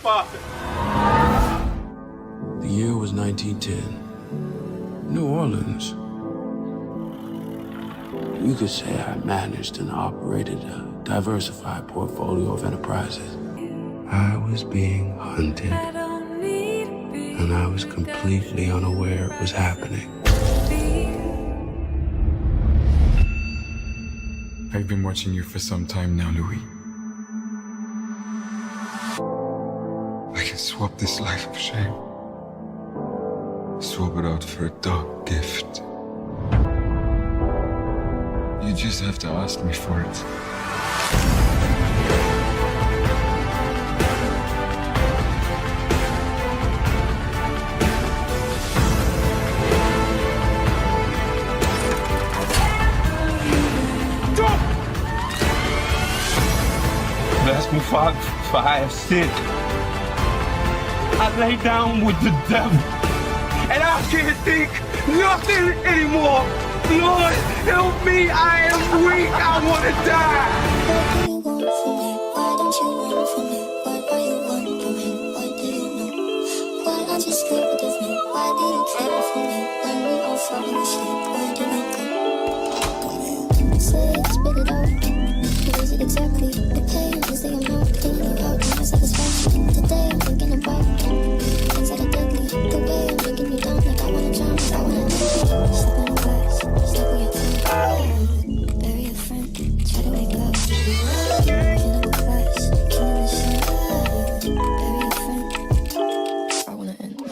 father. The year was 1910. New Orleans. You could say I managed and operated a diversified portfolio of enterprises. I was being hunted, and I was completely unaware it was happening. I've been watching you for some time now, Louis. I can swap this life of shame. Swap it out for a dark gift. You just have to ask me for it. Bless me, Father, for I have sinned. I lay down with the devil, and I can't think nothing anymore. Lord, help me, I am weak, I want to die. Why don't you run from me? Why are you wondering? What do you know? Why aren't you scared of me? Why do you care for me? When we all falling asleep, where do we go? Say it, spit it out. What is it exactly? The pain is the amount, cleaning you out, my satisfaction. Today I'm thinking about things that are deadly. The way I'm making you down, like I wanna drown, I wanna die. Step on the glass, step on your tongue. Bury a friend, try to wake up. Clean up the glass, killing the sun. Bury a friend, I wanna end. What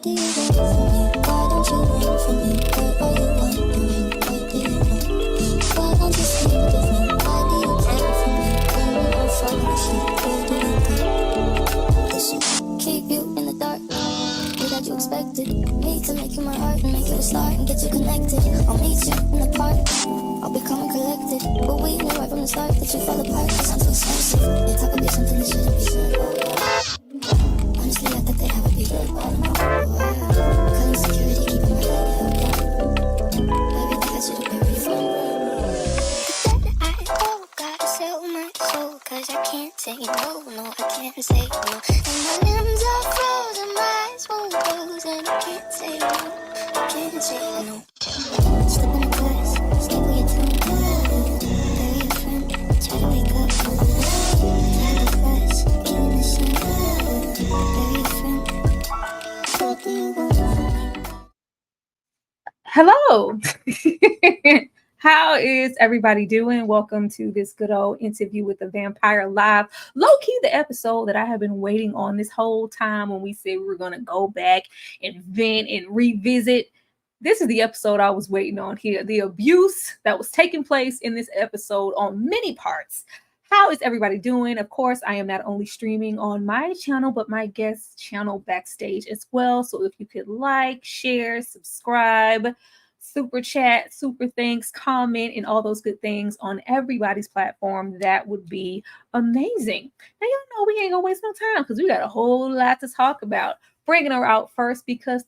do you want from me? Why don't you run from me? What are you wondering? What do you know? Why aren't you scared of me? Why do you care for me? When we all falling asleep, where do you go? Listen, keep you in the dark, way that you expected me to make you my heart and make you a start and get you connected. I'll meet you in the park, I'll be calm and collected. But we knew right from the start that you fell apart, cause I'm too expensive. Your talk would be something that shouldn't be said. Honestly, I thought that I would be good. Calling security, keeping my head up. Everything I should have been refunded. I gotta sell my soul, cause I can't say no, no, I can't say no. And my limbs are frozen, my eyes won't close, and I can't say no, I can't say no. Step on the glass, staple your tongue. Bury a friend, try to wake up. Fly the glass, killing the sun. Bury a friend, what do you want from me? Hello. How is everybody doing? Welcome to this good old interview with the vampire live. Low-key, the episode that I have been waiting on this whole time when we said we were going to go back and vent and revisit. This is the episode I was waiting on here. The abuse that was taking place in this episode on many parts. How is everybody doing? Of course, I am not only streaming on my channel, but my guest channel backstage as well. So if you could like, share, subscribe, super chat, super thanks, comment, and all those good things on everybody's platform, that would be amazing. Now, y'all know we ain't gonna waste no time because we got a whole lot to talk about. Bringing her out first because,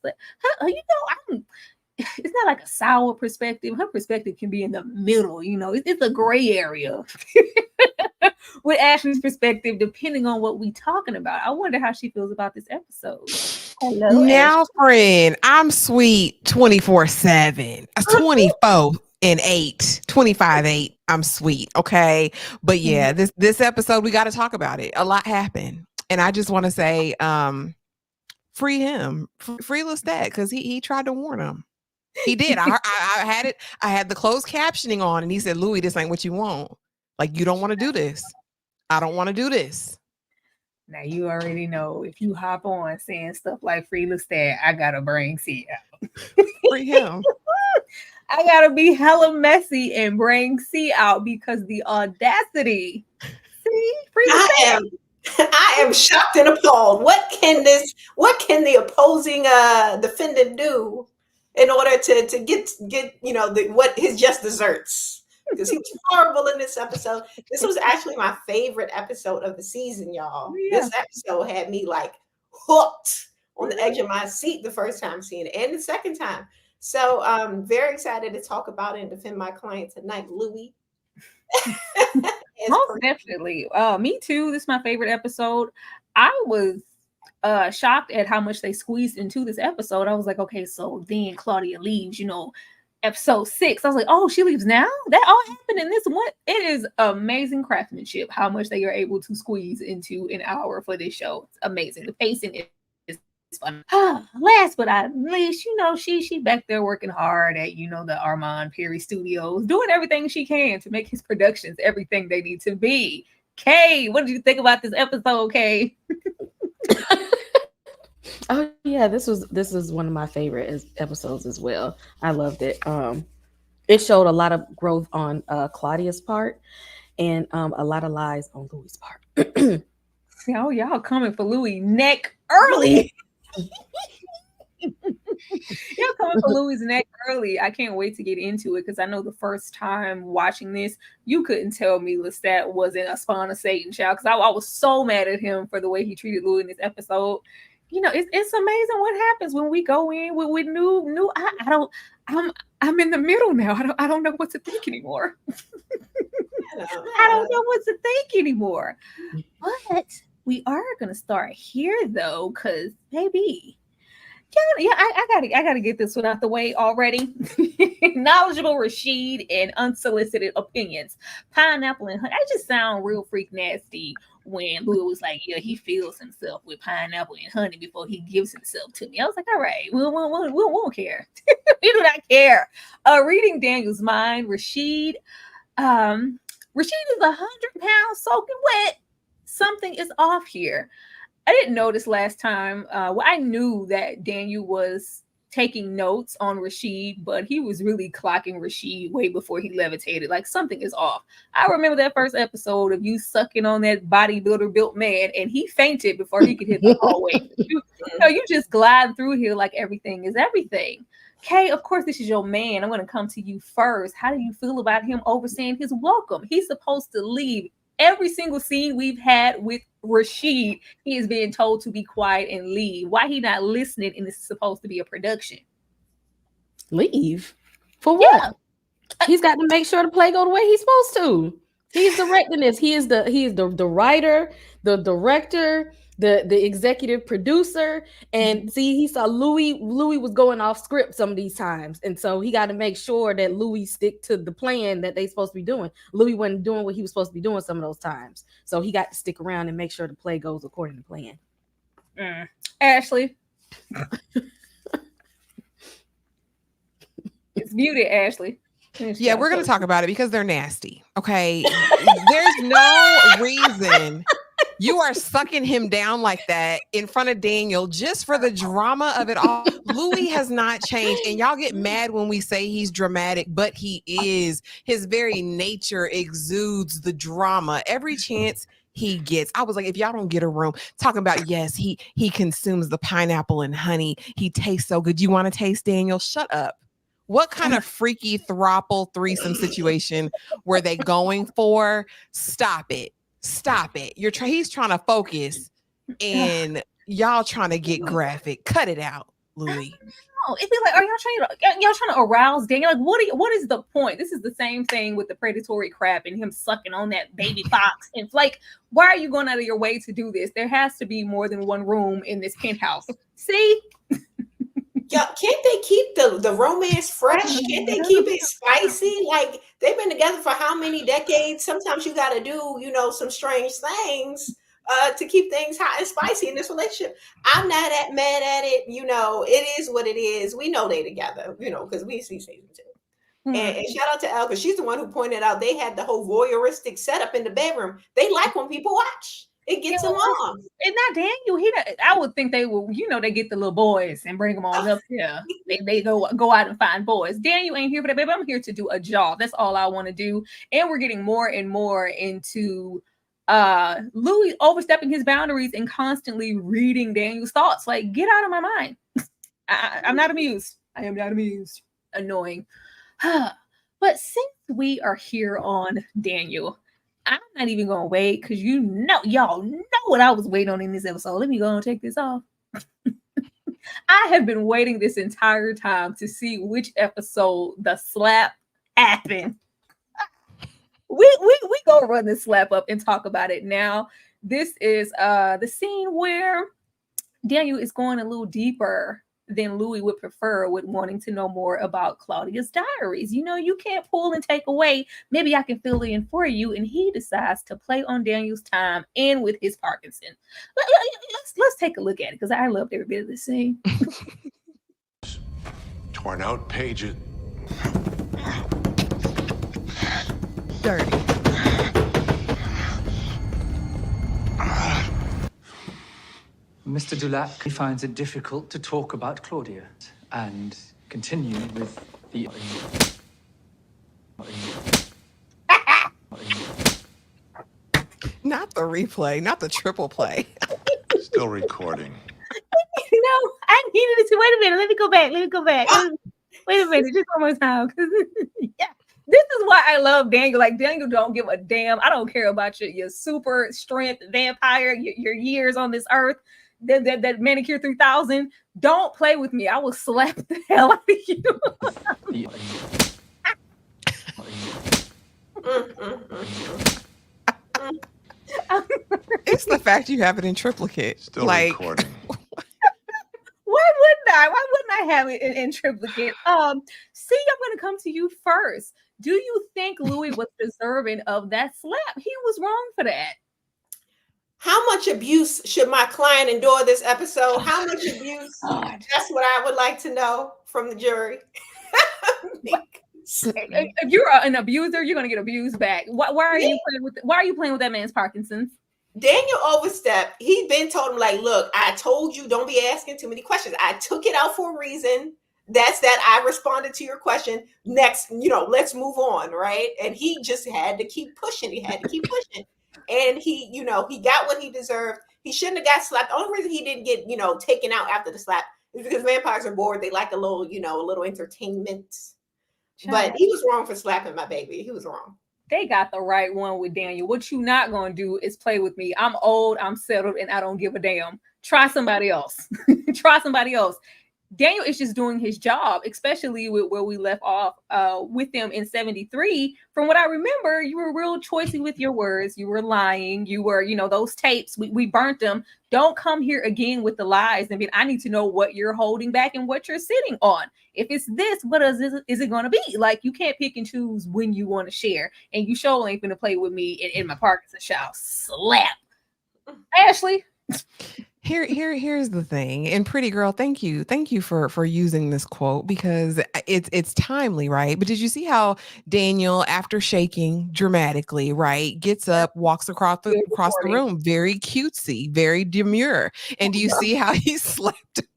it's not like a sour perspective. Her perspective can be in the middle, it's a gray area. With Ashley's perspective, depending on what we talking about. I wonder how she feels about this episode. Hello, now, Ashley. friend, I'm sweet 24/7. 24/8, 25/8. I'm sweet, okay? But yeah, this episode, we got to talk about it. A lot happened. And I just want to say, free him. Free Lestat, because he tried to warn him. He did. I had it. I had the closed captioning on, and he said, Louis, this ain't what you want. Like, you don't want to do this. I don't want to do this. Now, you already know if you hop on saying stuff like free Lestat, I got to bring C out. Free him. I got to be hella messy and bring C out because the audacity. See? Free Lestat. I am shocked and appalled. What can the opposing defendant do in order to get what his just desserts? Because he was horrible in this episode. This was actually my favorite episode of the season, y'all. Yeah. This episode had me like hooked on the edge of my seat the first time seeing it and the second time. So I'm very excited to talk about it and defend my client tonight, Louis. Most definitely. Me too. This is my favorite episode. I was shocked at how much they squeezed into this episode. I was like, okay, so then Claudia leaves, episode 6. I was like, oh, she leaves now? That all happened in this one. It is amazing craftsmanship how much they are able to squeeze into an hour for this show. It's amazing. The pacing is fun. Last but not least, she back there working hard at the Armand Perry Studios, doing everything she can to make his productions everything they need to be. Kay, what did you think about this episode, Kay? Oh yeah, this is one of my favorite episodes as well. I loved it. It showed a lot of growth on Claudia's part and a lot of lies on Louis' part. Y'all coming for Louis neck early. Y'all coming for Louis' neck early. I can't wait to get into it because I know the first time watching this, you couldn't tell me Lestat wasn't a spawn of Satan, child, because I was so mad at him for the way he treated Louis in this episode. It's amazing what happens when we go in with new. I'm in the middle now. I don't know what to think anymore. I don't know what to think anymore. But we are gonna start here though, because baby, I gotta get this one out the way already. Knowledgeable Rashid and unsolicited opinions. Pineapple and honey. I just sound real freak nasty when Louis was like, yeah, he feels himself with pineapple and honey before he gives himself to me. I was like, all right, we won't care. We do not care. Reading Daniel's mind, Rashid is 100 pounds soaking wet. Something is off here. I didn't notice last time. I knew that Daniel was taking notes on Rashid, but he was really clocking Rashid way before he levitated. Like something is off. I remember that first episode of you sucking on that bodybuilder built man, and he fainted before he could hit the hallway. You just glide through here like everything is everything. Kay, of course, this is your man. I'm going to come to you first. How do you feel about him overseeing his welcome? He's supposed to leave. Every single scene we've had with Rashid, he is being told to be quiet and leave. Why he not listening? And this is supposed to be a production. Leave for what? Yeah. He's got to make sure the play go the way he's supposed to. He's directing this. He is the writer, the director, the executive producer. And see, he saw Louis was going off script some of these times. And so he got to make sure that Louis stick to the plan that they supposed to be doing. Louis wasn't doing what he was supposed to be doing some of those times. So he got to stick around and make sure the play goes according to plan. Ashley. It's muted, Ashley. Yeah, we're going to talk about it because they're nasty. Okay. There's no reason you are sucking him down like that in front of Daniel just for the drama of it all. Louis has not changed. And y'all get mad when we say he's dramatic, but he is. His very nature exudes the drama every chance he gets. I was like, if y'all don't get a room, talking about, yes, he consumes the pineapple and honey. He tastes so good. You want to taste, Daniel? Shut up. What kind of freaky threesome situation were they going for? Stop it. He's trying to focus and y'all trying to get graphic. Cut it out, Louis. No, it'd be like, are y'all trying to arouse Daniel? Like, what is the point? This is the same thing with the predatory crap and him sucking on that baby fox. And like, why are you going out of your way to do this? There has to be more than one room in this penthouse. See? Yeah, can't they keep the romance fresh? Can't they keep it spicy? Like, they've been together for how many decades? Sometimes you got to do, some strange things to keep things hot and spicy in this relationship. I'm not mad at it. It is what it is. We know they together, because we see season 2. Mm-hmm. And shout out to Elle, because she's the one who pointed out they had the whole voyeuristic setup in the bedroom. They like when people watch. It gets them on. And not Daniel. I would think they will, they get the little boys and bring them on up here. They go out and find boys. Daniel ain't here for that, baby. I'm here to do a job. That's all I want to do. And we're getting more and more into Louis overstepping his boundaries and constantly reading Daniel's thoughts. Like, get out of my mind. I'm not amused. I am not amused. Annoying. But since we are here on Daniel, I'm not even gonna wait because y'all know what I was waiting on in this episode. Let me go and take this off. I have been waiting this entire time to see which episode the slap happened. We gonna run this slap up and talk about it now. This is the scene where Daniel is going a little deeper than Louis would prefer, with wanting to know more about Claudia's diaries. You know, you can't pull and take away. Maybe I can fill in for you. And he decides to play on Daniel's time and with his Parkinson. Let's take a look at it, because I loved every bit of this scene. Torn out pages. Dirty. Mr. Dulac finds it difficult to talk about Claudia and continue with the... Not the replay, not the triple play. Still recording. No, I needed to. Wait a minute. Let me go back. Wait a minute. Just one more time. Yeah. This is why I love Daniel. Like, Daniel don't give a damn. I don't care about your super strength vampire, your years on this earth. That manicure 3000. Don't play with me. I will slap the hell out of you. It's the fact you have it in triplicate. Still like, recording. Why wouldn't I have it in triplicate? See, I'm gonna come to you first. Do you think Louis was deserving of that slap? He was wrong for that. How much abuse should my client endure this episode? How much abuse? That's what I would like to know from the jury. If you're an abuser, you're gonna get abused back. Why are you playing with that man's Parkinson's? Daniel overstepped. He's been told him, like, look, I told you don't be asking too many questions. I took it out for a reason. That's that. I responded to your question. Next, let's move on, right? And he just had to keep pushing. And he got what he deserved. He shouldn't have got slapped. The only reason he didn't get, taken out after the slap is because vampires are bored. They like a little entertainment. But he was wrong for slapping my baby. He was wrong. They got the right one with Daniel. What you not gonna do is play with me. I'm old, I'm settled, and I don't give a damn. Try somebody else. Daniel is just doing his job, especially with where we left off with them in 73. From what I remember, you were real choicey with your words. You were lying. You were, those tapes, we burnt them. Don't come here again with the lies. I mean, I need to know what you're holding back and what you're sitting on. If it's this, what is it going to be? Like, you can't pick and choose when you want to share. And you sure ain't going to play with me in my Parkinson shout. Slap. Ashley. Here's the thing. And Pretty Girl, thank you for using this quote, because it's timely, right? But did you see how Daniel, after shaking dramatically, right, gets up, walks across the room, very cutesy, very demure, and do you see how he slept down?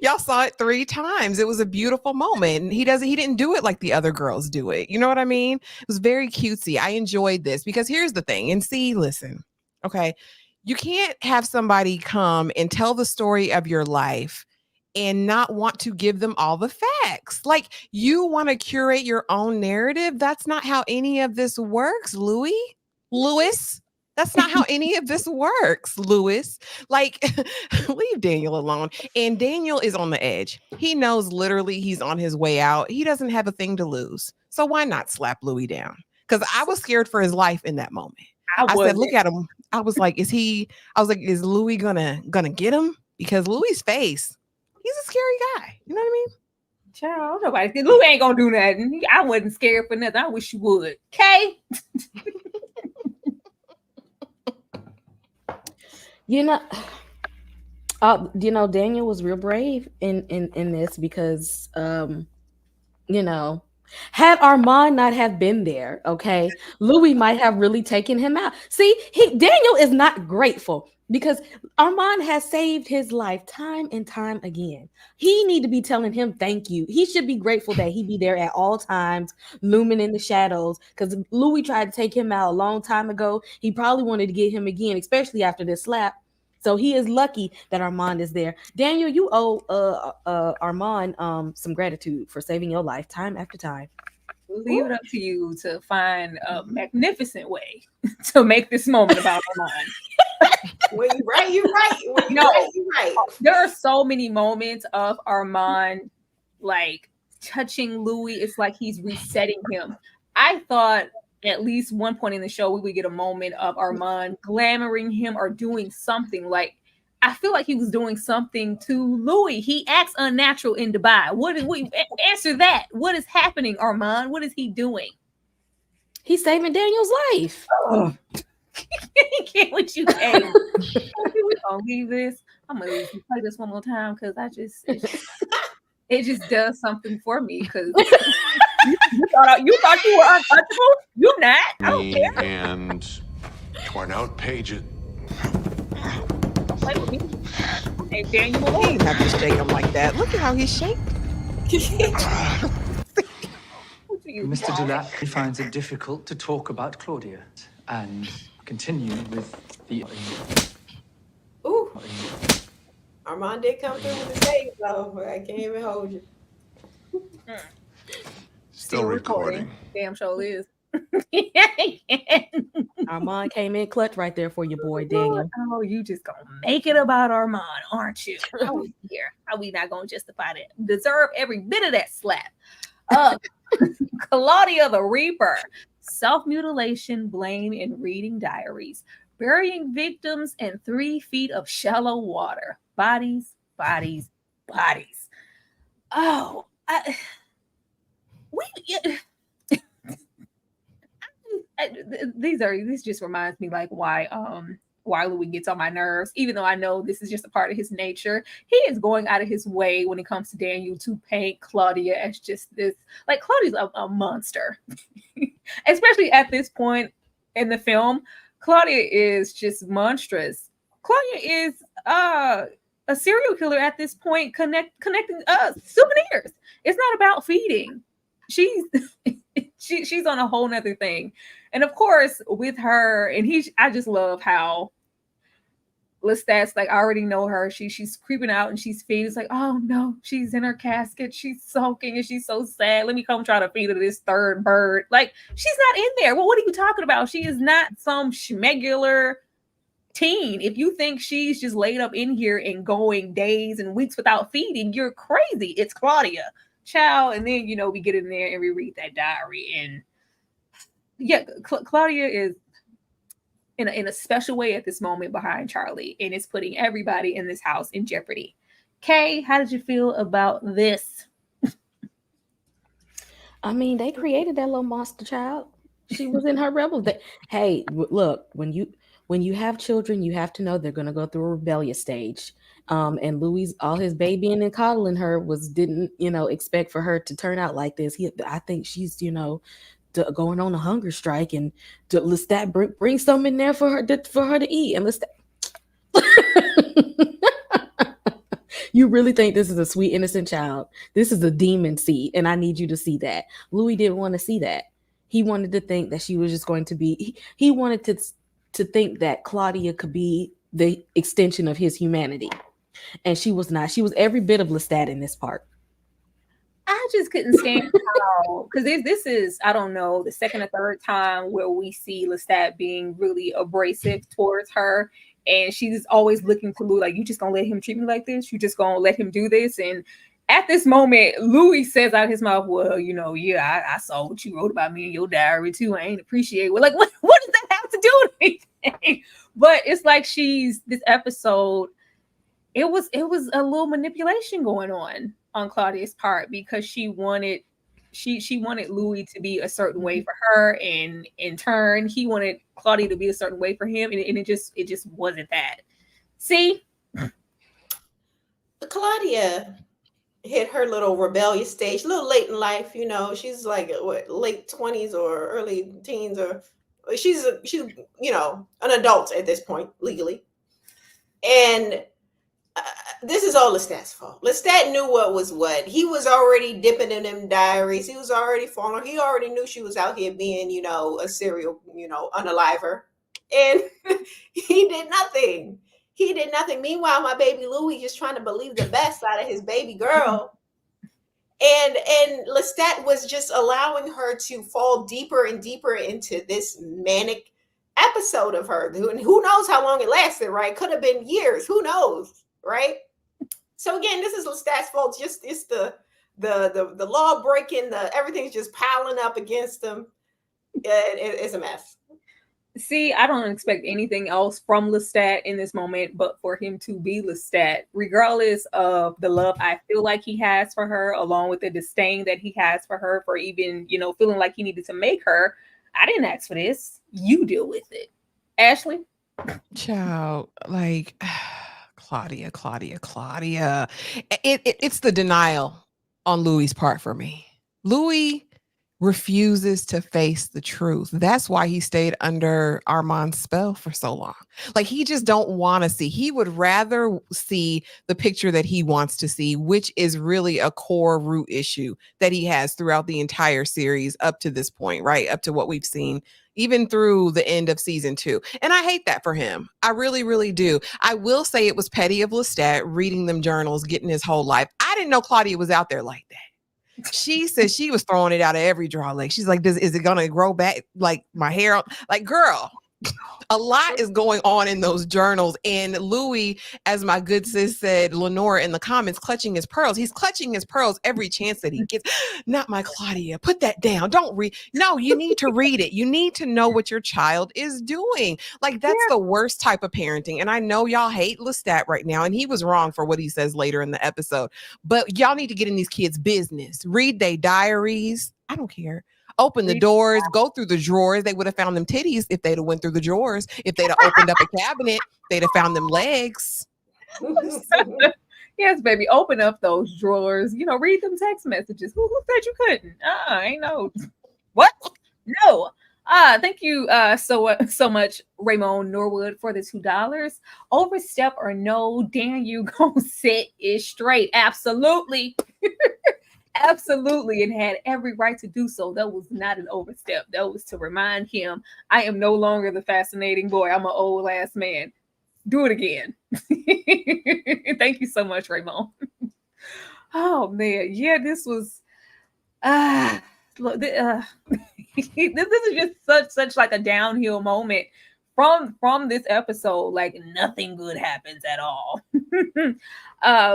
Y'all saw it 3 times. It was a beautiful moment. He didn't do it like the other girls do it. You know what I mean? It was very cutesy. I enjoyed this, because here's the thing. And see, listen, okay. You can't have somebody come and tell the story of your life and not want to give them all the facts. Like, you want to curate your own narrative. That's not how any of this works, Louis. That's not how any of this works, Louis. Like, leave Daniel alone. And Daniel is on the edge. He knows literally he's on his way out. He doesn't have a thing to lose. So why not slap Louis down? Because I was scared for his life in that moment. I said, look at him. I was like, is Louis gonna get him? Because Louis' face, he's a scary guy. You know what I mean? Child, nobody. Louis ain't gonna do nothing. I wasn't scared for nothing. I wish you would. Okay. Daniel was real brave in this, because had Armand not have been there, okay, Louis might have really taken him out. See, Daniel is not grateful, because Armand has saved his life time and time again. He need to be telling him thank you. He should be grateful that he be there at all times, looming in the shadows, because Louis tried to take him out a long time ago. He probably wanted to get him again, especially after this slap. So he is lucky that Armand is there. Daniel, you owe Armand some gratitude for saving your life time after time. Leave it up to you to find a magnificent way to make this moment about Armand. When you right, you're right. When you No. right, you're right. There are so many moments of Armand like touching Louis. It's like he's resetting him. I thought at least one point in the show we would get a moment of Armand glamoring him or doing something. Like I feel like he was doing something to Louis. He acts unnatural in Dubai. What is we answer that? What is happening, Armand? What is he doing? He's saving Daniel's life. He can't with you, Kay. We're gonna leave this. I'm gonna leave you play this one more time because it just does something for me because you thought you were untouchable. You're not. I don't care. And torn out pages. Don't play with me. Hey, Daniel, He didn't have to shake him like that. Look at how he's shaking. Mr. Dulac finds it difficult to talk about Claudia and continue with the. Ooh. Armand did come through with the save, though, but I can't even hold you. Still recording. Damn show is. Armand came in clutch right there for your boy Daniel. Oh, you just gonna make it about Armand, aren't you? How we here? How we not gonna justify that? Deserve every bit of that slap. Claudia the Reaper, self-mutilation, blame, and reading diaries, burying victims in 3 feet of shallow water, bodies. Oh, this just reminds me like why Louis gets on my nerves, even though I know this is just a part of his nature. He is going out of his way when it comes to Daniel to paint Claudia as just this, like Claudia's a monster. Especially at this point in the film, Claudia is just monstrous. Claudia is a serial killer at this point, connecting souvenirs. It's not about feeding. She's on a whole nother thing. And of course, with her, and I just love how Lestat's like, I already know her. She's creeping out and she's feeding. It's like, oh no, she's in her casket. She's sulking and she's so sad. Let me come try to feed her this third bird. Like, she's not in there. Well, what are you talking about? She is not some schmegular teen. If you think she's just laid up in here and going days and weeks without feeding, you're crazy. It's Claudia. Child. And then, we get in there and we read that diary. And yeah, Claudia is in a special way at this moment behind Charlie, and it's putting everybody in this house in jeopardy. Kay, how did you feel about this? I mean, they created that little monster child. She was in her rebel. Hey, look, when you have children, you have to know they're going to go through a rebellious stage. And Louis, all his babying and coddling her didn't expect for her to turn out like this. I think she's going on a hunger strike, and Lestat bring something in there for her to eat. And Lestat, you really think this is a sweet innocent child? This is a demon seed, and I need you to see that. Louis didn't want to see that. He wanted to think that she was just going to be. He wanted to think that Claudia could be the extension of his humanity, and she was not. She was every bit of Lestat in this part. I just couldn't stand how, because this is, I don't know, the second or third time where we see Lestat being really abrasive towards her. And she's always looking to Louis, like, you just gonna let him treat me like this? You just gonna let him do this? And at this moment, Louis says out of his mouth, well, yeah, I saw what you wrote about me in your diary too. I ain't appreciate it. Well, like, what does that have to do with anything? But it's like this episode, it was a little manipulation going on Claudia's part, because she wanted Louis to be a certain way for her, and in turn he wanted Claudia to be a certain way for him, and it just wasn't that. See, Claudia hit her little rebellious stage a little late in life. She's like late 20s or early teens, or she's an adult at this point legally, and this is all Lestat's fault. Lestat knew what was what. He was already dipping in them diaries. He was already falling. He already knew she was out here being, a serial, unaliver. And he did nothing. Meanwhile, my baby Louis just trying to believe the best out of his baby girl. And Lestat was just allowing her to fall deeper and deeper into this manic episode of her. Who knows how long it lasted, right? Could have been years. Who knows, right? So again, this is Lestat's fault. Just it's the law breaking, everything's just piling up against them. It's a mess. See, I don't expect anything else from Lestat in this moment, but for him to be Lestat, regardless of the love I feel like he has for her, along with the disdain that he has for her, for even, feeling like he needed to make her. I didn't ask for this. You deal with it. Ashley? Child, like Claudia. It's the denial on Louis' part for me. Louis refuses to face the truth. That's why he stayed under Armand's spell for so long. Like, he just don't want to see. He would rather see the picture that he wants to see, which is really a core root issue that he has throughout the entire series up to this point, right? Up to what we've seen, even through the end of season 2. And I hate that for him. I really, really do. I will say it was petty of Lestat reading them journals, getting his whole life. I didn't know Claudia was out there like that. She said she was throwing it out of every draw. Like, she's like, is it going to grow back like my hair? Like, girl, a lot is going on in those journals. And Louis, as my good sis said, Lenore in the comments, clutching his pearls. He's clutching his pearls every chance that he gets. Not my Claudia. Put that down. Don't read. No, you need to read it. You need to know what your child is doing. Like, that's the worst type of parenting. And I know y'all hate Lestat right now. And he was wrong for what he says later in the episode. But y'all need to get in these kids' business. Read their diaries. I don't care. Open the doors, go through the drawers. They would have found them titties if they'd have went through the drawers. If they'd have opened up a cabinet, they'd have found them legs. Yes, baby. Open up those drawers. Read them text messages. Who said you couldn't? Ain't no. What? No. Thank you so much, Raymond Norwood, for the $2. Overstep or no, Dan, you gonna set it straight. Absolutely. Absolutely, and had every right to do so. That was not an overstep. That was to remind him, I am no longer the fascinating boy. I'm an old ass man. Do it again. Thank you so much, Raymond. Oh man, yeah, this was this is just such like a downhill moment from this episode. Like, nothing good happens at all.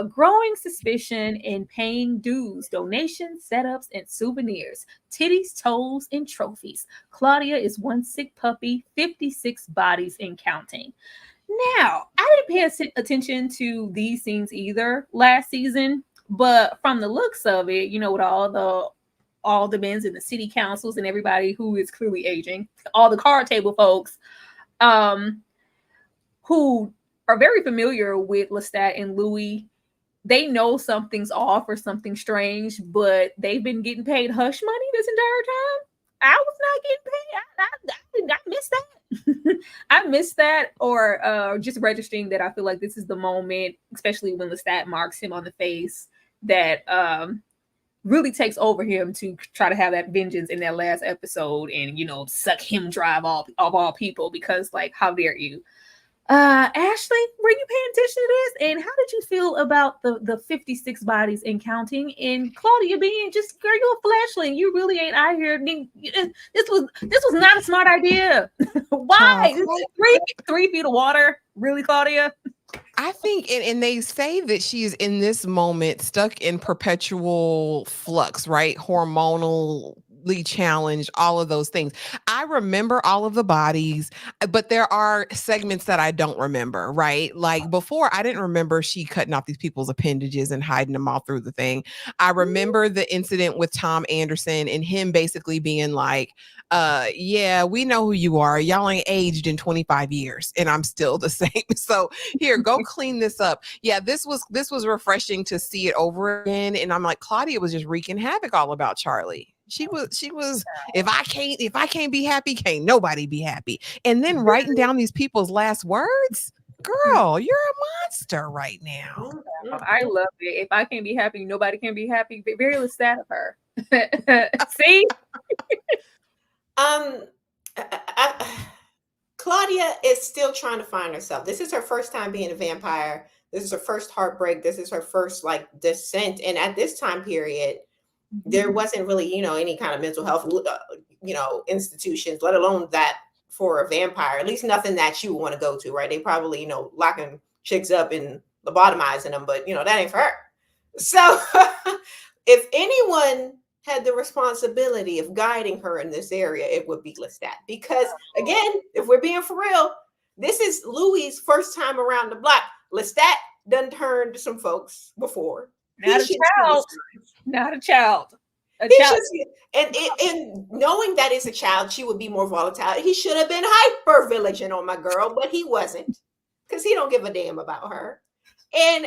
Growing suspicion and paying dues, donations, setups, and souvenirs, titties, toes, and trophies. Claudia is one sick puppy, 56 bodies and counting. Now, I didn't pay attention to these scenes either last season, but from the looks of it, with all the men's in the city councils and everybody who is clearly aging, all the card table folks, who are very familiar with Lestat and Louis. They know something's off or something strange, but they've been getting paid hush money this entire time. I was not getting paid. I missed that. I missed that, or just registering that I feel like this is the moment, especially when Lestat marks him on the face, that really takes over him to try to have that vengeance in that last episode and, suck him dry of all people, because, like, how dare you? Ashley, were you paying attention to this? And how did you feel about the 56 bodies and counting, and Claudia being just, girl, you're a flashling. You really ain't out here. This was not a smart idea. Why? Three feet of water? Really, Claudia? I think, and they say that she's in this moment stuck in perpetual flux, right? Hormonally challenged, all of those things. I remember all of the bodies, but there are segments that I don't remember, right? Like, before, I didn't remember she cutting off these people's appendages and hiding them all through the thing. I remember the incident with Tom Anderson and him basically being like, yeah, we know who you are. Y'all ain't aged in 25 years and I'm still the same. So here, go clean this up. Yeah, this was refreshing to see it over again. And I'm like, Claudia was just wreaking havoc all about Charlie. She was, if I can't be happy, can't nobody be happy. And then writing down these people's last words. Girl, you're a monster right now. I love it. If I can't be happy, nobody can be happy. Very Lestat of her. See? Claudia is still trying to find herself. This is her first time being a vampire. This is her first heartbreak. This is her first descent. And at this time period, there wasn't really, any kind of mental health, institutions, let alone that for a vampire, at least nothing that you want to go to, right? They probably, locking chicks up and lobotomizing them, but that ain't for her. So if anyone had the responsibility of guiding her in this area, it would be Lestat. Because again, if we're being for real, this is Louis' first time around the block. Lestat done turned some folks before. Not a child. Not a child. And knowing that it's a child, she would be more volatile. He should have been hyper vigilant on my girl, but he wasn't, because he don't give a damn about her. And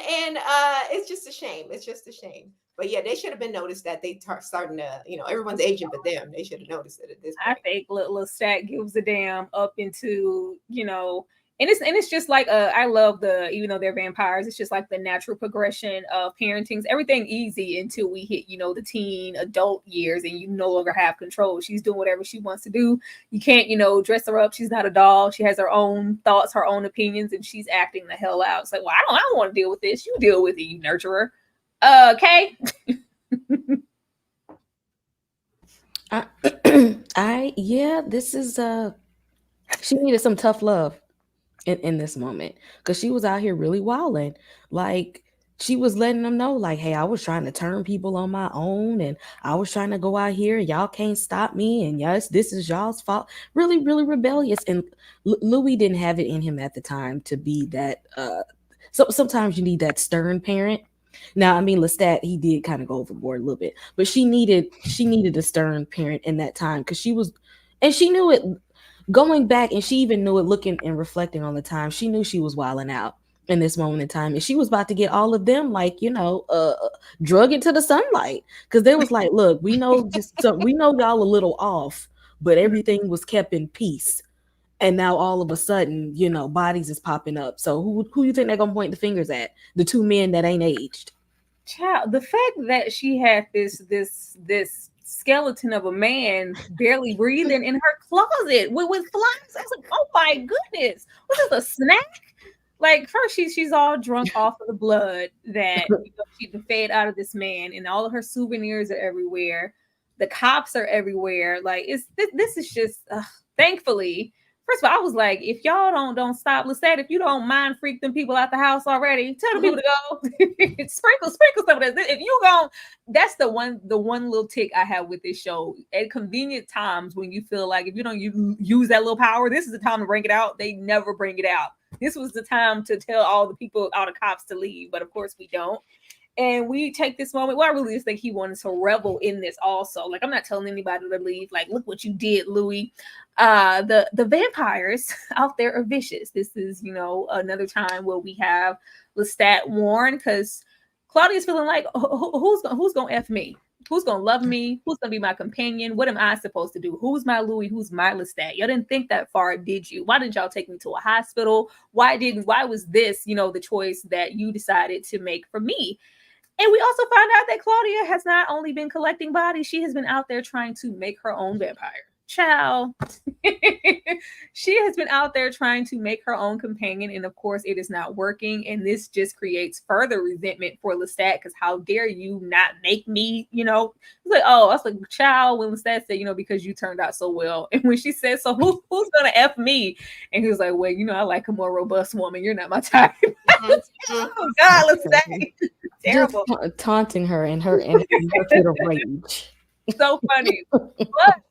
it's just a shame. It's just a shame. But yeah, they should have been noticed that they starting to, everyone's aging but them. They should have noticed it at this point. I think little Stat gives a damn up into, and it's just like I love even though they're vampires, it's just like the natural progression of parenting. Everything easy until we hit, the teen adult years, and you no longer have control. She's doing whatever she wants to do. You can't, dress her up. She's not a doll. She has her own thoughts, her own opinions, and she's acting the hell out. It's like, well, I don't want to deal with this. You deal with it, you nurturer. Okay. This is she needed some tough love in this moment, because she was out here really wilding. Like, she was letting them know, like, hey, I was trying to turn people on my own, and I was trying to go out here, and y'all can't stop me, and yes, this is y'all's fault. Really, really rebellious. And Louis didn't have it in him at the time to be that. So sometimes you need that stern parent. Now, I mean, Lestat, he did kind of go overboard a little bit, but she needed a stern parent in that time, because she knew it going back, and she even knew it looking and reflecting on the time. She knew she was wilding out in this moment in time, and she was about to get all of them, like, drug into the sunlight, because they was like, look, we know y'all a little off, but everything was kept in peace. And now all of a sudden, bodies is popping up. So who you think they're gonna point the fingers at? The two men that ain't aged. Child, the fact that she had this skeleton of a man barely breathing in her closet with flies. I was like, oh my goodness, what is a snack? Like, first she's all drunk off of the blood that she fed out of this man, and all of her souvenirs are everywhere. The cops are everywhere. Like, this is just thankfully. First of all, I was like, if y'all don't stop, Lestat, if you don't mind freak them people out the house already, tell the people to go. sprinkle some of that. If you go, that's the one little tick I have with this show. At convenient times when you feel like if you don't use that little power, this is the time to bring it out. They never bring it out. This was the time to tell all the cops to leave, but of course we don't. And we take this moment. Well, I really just think he wanted to revel in this also. Like, I'm not telling anybody to leave. Like, look what you did, Louis. The vampires out there are vicious. This is, another time where we have Lestat warned, because Claudia's feeling like, who's gonna F me? Who's gonna love me? Who's gonna be my companion? What am I supposed to do? Who's my Louis? Who's my Lestat? Y'all didn't think that far, did you? Why didn't y'all take me to a hospital? Why was this, the choice that you decided to make for me? And we also found out that Claudia has not only been collecting bodies, she has been out there trying to make her own vampire. Child. She has been out there trying to make her own companion, and of course it is not working, and this just creates further resentment for Lestat, because how dare you not make me, it's like, oh, I was like, child, when Lestat said, because you turned out so well, and when she said, so who's gonna F me? And he was like, well, I like a more robust woman, you're not my type. Oh God, Lestat. Terrible. Just taunting her and her fit of rage. So funny. But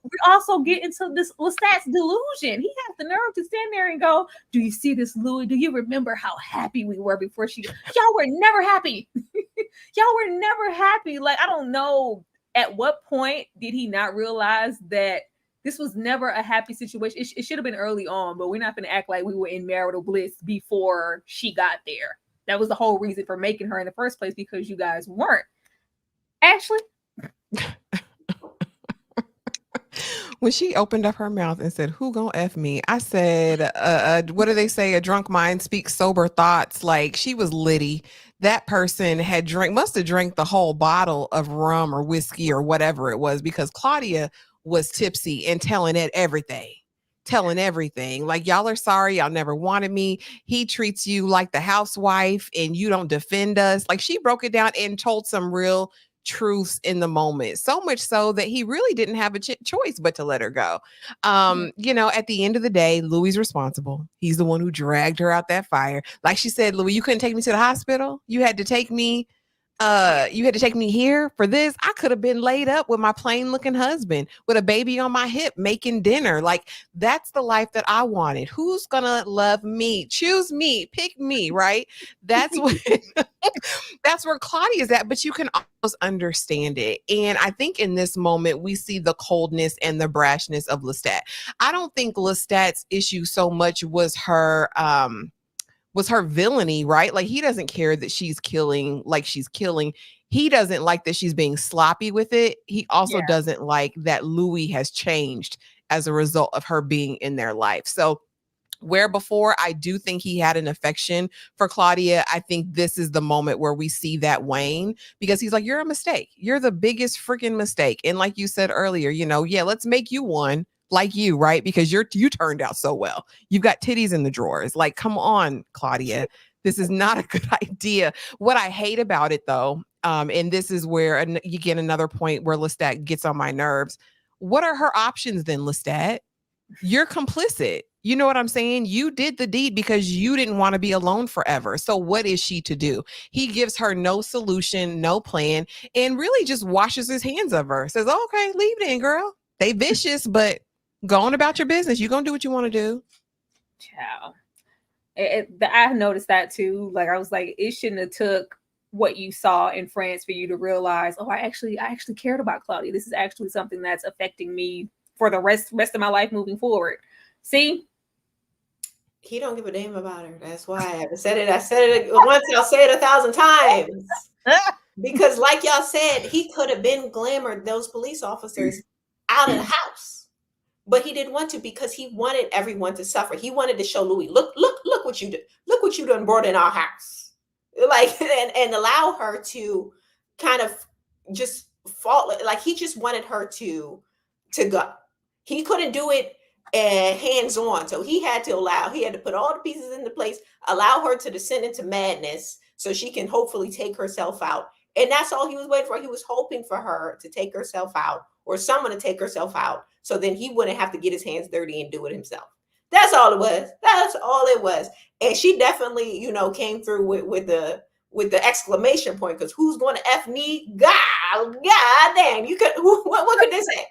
we also get into this Lestat's delusion. He has the nerve to stand there and go, do you see this, Louis? Do you remember how happy we were before y'all were never happy. Y'all were never happy. Like, I don't know at what point did he not realize that this was never a happy situation. It should have been early on, but we're not going to act like we were in marital bliss before she got there. That was the whole reason for making her in the first place, because you guys weren't. Ashley? When she opened up her mouth and said, who gonna F me? I said, what do they say? A drunk mind speaks sober thoughts. Like, she was litty. That person must have drank the whole bottle of rum or whiskey or whatever it was, because Claudia was tipsy and telling everything. Like, y'all are sorry. Y'all never wanted me. He treats you like the housewife and you don't defend us. Like, she broke it down and told some real truths in the moment, so much so that he really didn't have a choice but to let her go. You know, at the end of the day, Louis is responsible. He's the one who dragged her out that fire. Like she said, Louis, you couldn't take me to the hospital. You had to take me here for this. I could have been laid up with my plain looking husband with a baby on my hip making dinner. Like, that's the life that I wanted. Who's gonna love me? Choose me, pick me, right? That's what that's where Claudia is at, but you can almost understand it. And I think in this moment we see the coldness and the brashness of Lestat. I don't think Lestat's issue so much was her villainy, right? Like, he doesn't care that she's killing like she's killing. He doesn't like that she's being sloppy with it. He also doesn't like that Louis has changed as a result of her being in their life. So where before I do think he had an affection for Claudia, I think this is the moment where we see that wane, because he's like, you're a mistake. You're the biggest freaking mistake. And like you said earlier, you know, let's make you one like you, right? Because you turned out so well. You've got titties in the drawers. Like, come on, Claudia. This is not a good idea. What I hate about it, though, and this is where you get another point where Lestat gets on my nerves. What are her options then, Lestat? You're complicit. You know what I'm saying? You did the deed because you didn't want to be alone forever. So what is she to do? He gives her no solution, no plan, and really just washes his hands of her. Says, oh, okay, leave then, girl. They vicious, but go on about your business. You're going to do what you want to do. Ciao. I noticed that too. Like, I was like, it shouldn't have took what you saw in France for you to realize, oh, I actually cared about Claudia. This is actually something that's affecting me for the rest of my life moving forward. See? He don't give a damn about her. That's why I said it. I said it once. I'll say it 1,000 times. Because like y'all said, he could have been glamored those police officers out of the house. But he didn't want to, because he wanted everyone to suffer. He wanted to show Louis, look what you did. Look what you done brought in our house. Like, and allow her to kind of just fall. Like, he just wanted her to go. He couldn't do it hands-on. So he had to put all the pieces into place, allow her to descend into madness so she can hopefully take herself out. And that's all he was waiting for. He was hoping for her to take herself out, or someone to take herself out, so then he wouldn't have to get his hands dirty and do it himself. That's all it was. That's all it was. And she definitely, you know, came through with the exclamation point, because who's going to F me? God damn. You could, what could they say?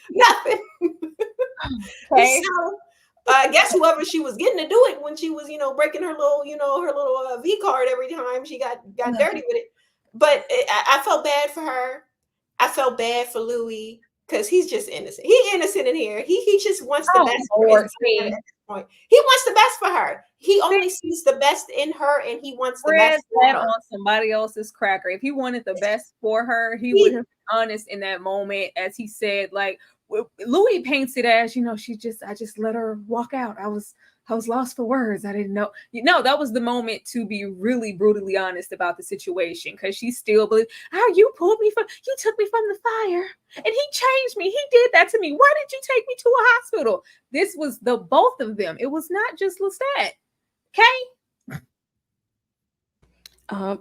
Nothing. Okay. So I guess whoever she was getting to do it when she was, you know, breaking her little V card every time she got dirty with it. But I felt bad for her. I felt bad for Louis, because he's just innocent. He's innocent in here. He just wants the best for her at this point. He wants the best for her. He only sees the best in her, and he wants the best for her. On somebody else's cracker. If he wanted the best for her, he would have been honest in that moment, as he said. Like, Louis paints it as, you know, I just let her walk out. I was lost for words. I didn't know. You know, that was the moment to be really brutally honest about the situation, because she still believed, you took me from the fire and he changed me. He did that to me. Why did you take me to a hospital? This was the both of them. It was not just Lestat. Okay.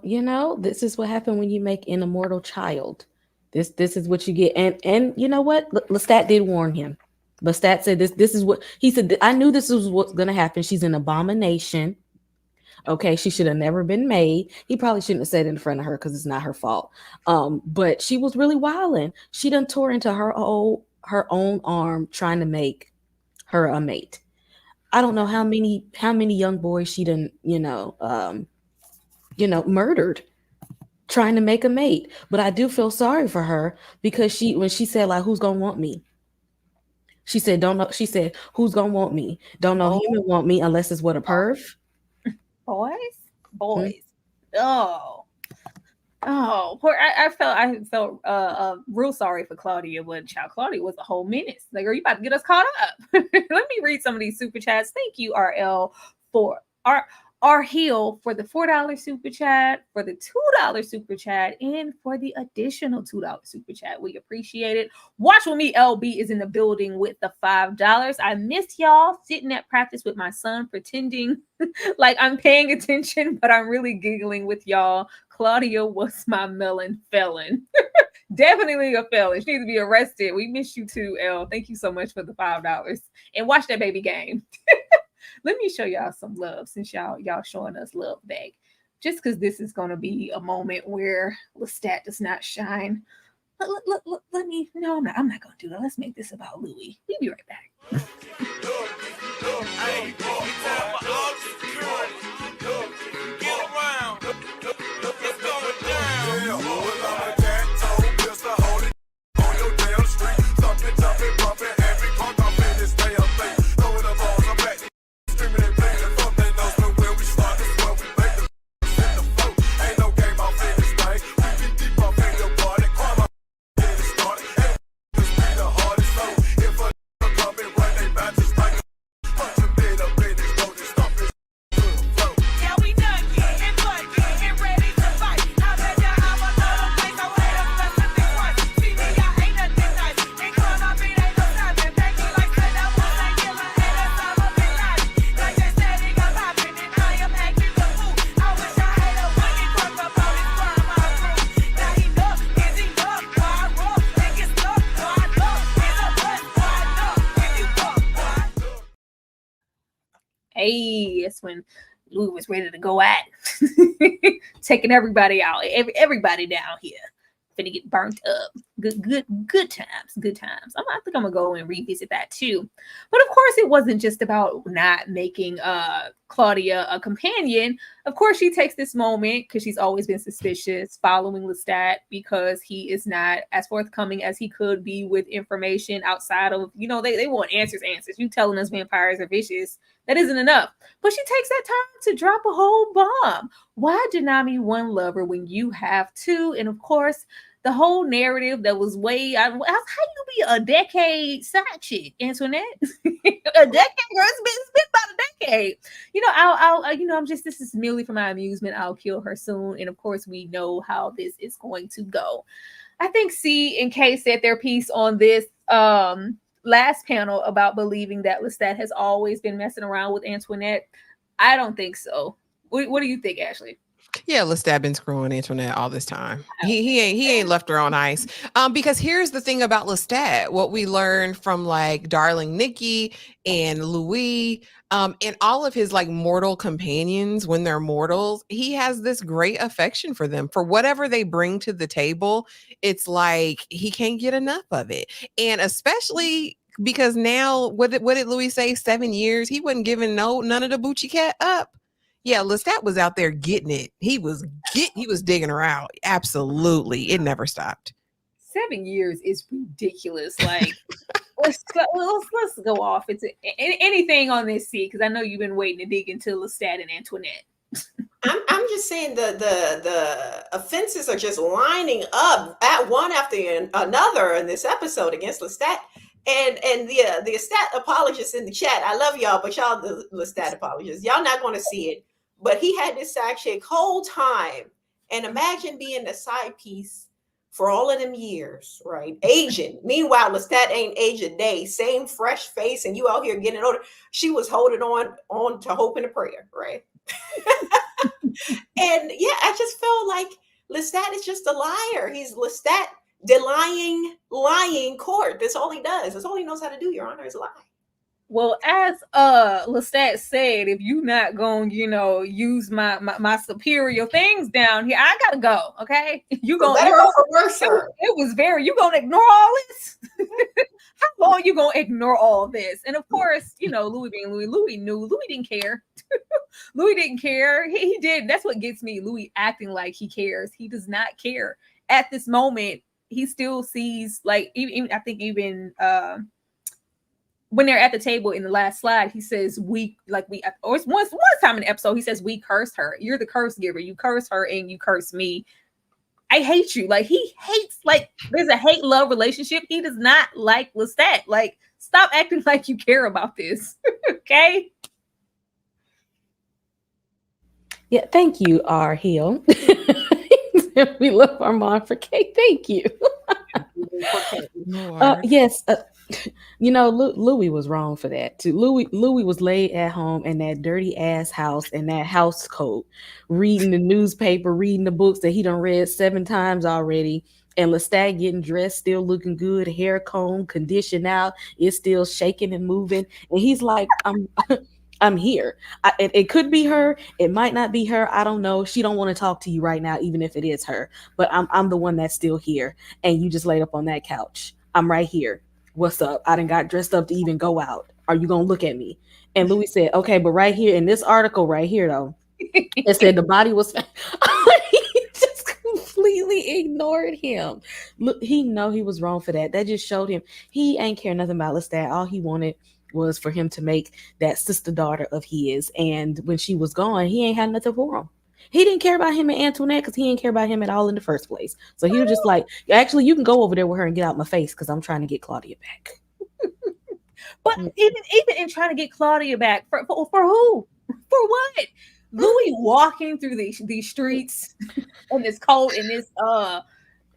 You know, this is what happened when you make an immortal child. This is what you get. And you know what? Lestat did warn him. Lestat said this is what he said. I knew this was what's going to happen. She's an abomination. Okay, she should have never been made. He probably shouldn't have said it in front of her, because it's not her fault. But she was really wilding. She done tore into her own arm trying to make her a mate. I don't know how many young boys she done, murdered trying to make a mate. But I do feel sorry for her, because when she said, like, who's gonna want me? She said, don't know. She said, who's gonna want me? Don't know human want me unless it's what a perv. Boys. Oh, poor. I felt real sorry for Claudia, but child, Claudia was a whole menace. Like, are you about to get us caught up? Let me read some of these super chats. Thank you, RL, for our heel for the $4 super chat, for the $2 super chat, and for the additional $2 super chat. We appreciate it. Watch with me, LB is in the building with the $5. I miss y'all sitting at practice with my son, pretending like I'm paying attention, but I'm really giggling with y'all. Claudia was my melon felon. Definitely a felon. She needs to be arrested. We miss you too, L. Thank you so much for the $5. And watch that baby game. Let me show y'all some love since y'all showing us love back. Just because this is going to be a moment where Lestat does not shine. Let me. No, I'm not going to do that. Let's make this about Louis. We'll be right back. Hey, that's when Louis was ready to go at taking everybody out, everybody down here. Finna get burnt up. Good times. I think I'm gonna go and revisit that too. But of course, it wasn't just about not making Claudia a companion. Of course, she takes this moment because she's always been suspicious, following Lestat because he is not as forthcoming as he could be with information outside of, they want answers. You telling us vampires are vicious. That isn't enough. But she takes that time to drop a whole bomb. Why deny me one lover when you have two? And of course, the whole narrative that was how you be a decade side chick, Antoinette? A decade, girl, it's been about a decade. This is merely for my amusement. I'll kill her soon. And of course, we know how this is going to go. I think C and K said their piece on this last panel about believing that Lestat has always been messing around with Antoinette. I don't think so. What do you think, Ashley? Yeah, Lestat been screwing Antoinette all this time. He ain't left her on ice. Because here's the thing about Lestat, what we learned from like Darling Nikki and Louis, and all of his like mortal companions when they're mortals, he has this great affection for them. For whatever they bring to the table, it's like he can't get enough of it. And especially because now, what did Louis say? 7 years? He wasn't giving none of the Bucci cat up. Yeah, Lestat was out there getting it. He was digging her out. Absolutely. It never stopped. 7 years is ridiculous. Like, let's go off. It's anything on this seat, because I know you've been waiting to dig into Lestat and Antoinette. I'm just saying the offenses are just lining up at one after another in this episode against Lestat. And the Lestat apologists in the chat, I love y'all, but y'all, the Lestat apologists, y'all not going to see it. But he had this side chick whole time. And imagine being the side piece for all of them years, right? Aging. Meanwhile, Lestat ain't aged a day. Same fresh face, and you out here getting older. She was holding on to hope and a prayer, right? And yeah, I just feel like Lestat is just a liar. He's Lestat, the lying court. That's all he does. That's all he knows how to do, Your Honor, is lie. Well, as Lestat said, if you not gonna, use my superior things down here, I gotta go. Okay, you gonna it was very. You gonna ignore all this? How long you gonna ignore all this? And of course, Louis being Louis, Louis knew. Louis didn't care. Louis didn't care. He did. That's what gets me. Louis acting like he cares. He does not care at this moment. He still sees, like, even I think even when they're at the table in the last slide, he says or it's one time in the episode, he says, we curse her. You're the curse giver. You curse her and you curse me. I hate you. Like, he hates, like, there's a hate-love relationship. He does not like Lestat. Like, stop acting like you care about this. Okay? Yeah, thank you, R. Hill. We love Armand for Kate. Thank you. Lord. Yes, Louis was wrong for that too. Louis was laid at home in that dirty ass house in that house coat, reading the newspaper, reading the books that he done read 7 times already. And Lestat getting dressed, still looking good, hair comb, conditioned out, is still shaking and moving. And he's like, I'm here. It could be her. It might not be her. I don't know. She don't want to talk to you right now, even if it is her. But I'm the one that's still here. And you just laid up on that couch. I'm right here. What's up? I done got dressed up to even go out. Are you gonna look at me? And Louis said, okay, but right here in this article right here though, it said the body was he just completely ignored him. Look, he know he was wrong for that. That just showed him he ain't care nothing about Lestat. All he wanted was for him to make that sister daughter of his. And when she was gone, he ain't had nothing for him. He didn't care about him and Antoinette because he didn't care about him at all in the first place. So he was just like, actually, you can go over there with her and get out my face because I'm trying to get Claudia back. But even in trying to get Claudia back, for who? For what? Louis walking through these streets in this coat and this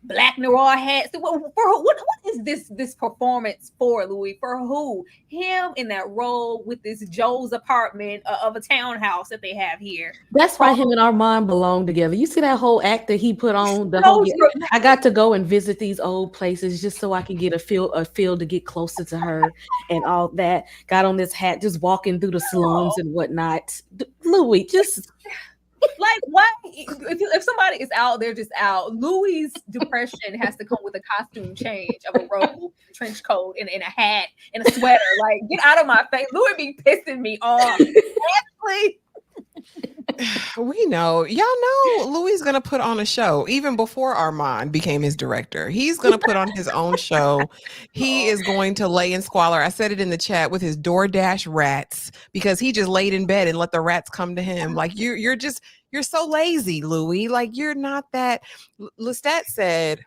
black noir hat. So what is this performance for, Louis? For who? Him in that role with this Joe's apartment of a townhouse that they have here. That's why him and Armand belong together. You see that whole act that he put on. I got to go and visit these old places just so I can get a feel to get closer to her and all that. Got on this hat, just walking through the slums and whatnot. Louis, just. Like, why? If somebody is out, they're just out. Louis' depression has to come with a costume change of a robe, trench coat, and a hat and a sweater. Like, get out of my face. Louis be pissing me off. Honestly. We know. Y'all know Louis is going to put on a show even before Armand became his director. He's going to put on his own show. He is going to lay in squalor. I said it in the chat with his DoorDash rats because he just laid in bed and let the rats come to him. Like you're so lazy, Louis. Like you're not that. Lestat said,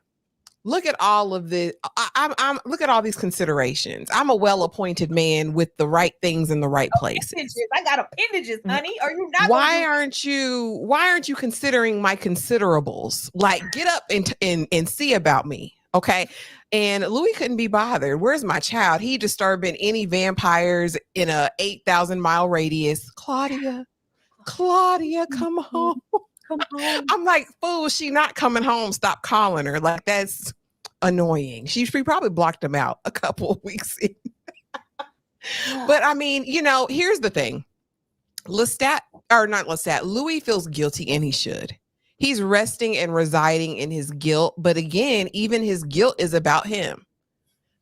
look at all of the I'm look at all these considerations. I'm a well-appointed man with the right things in the right places. I got appendages, honey. Are you not? Why aren't you considering my considerables? Like get up and see about me. Okay. And Louis couldn't be bothered. Where's my child? He disturbing any vampires in a 8,000-mile radius. Claudia, come home. Come home. I'm like, fool, she not coming home. Stop calling her. Like, that's annoying. She probably blocked him out a couple of weeks in. But I mean, here's the thing. Louis feels guilty, and he should. He's resting and residing in his guilt. But again, even his guilt is about him.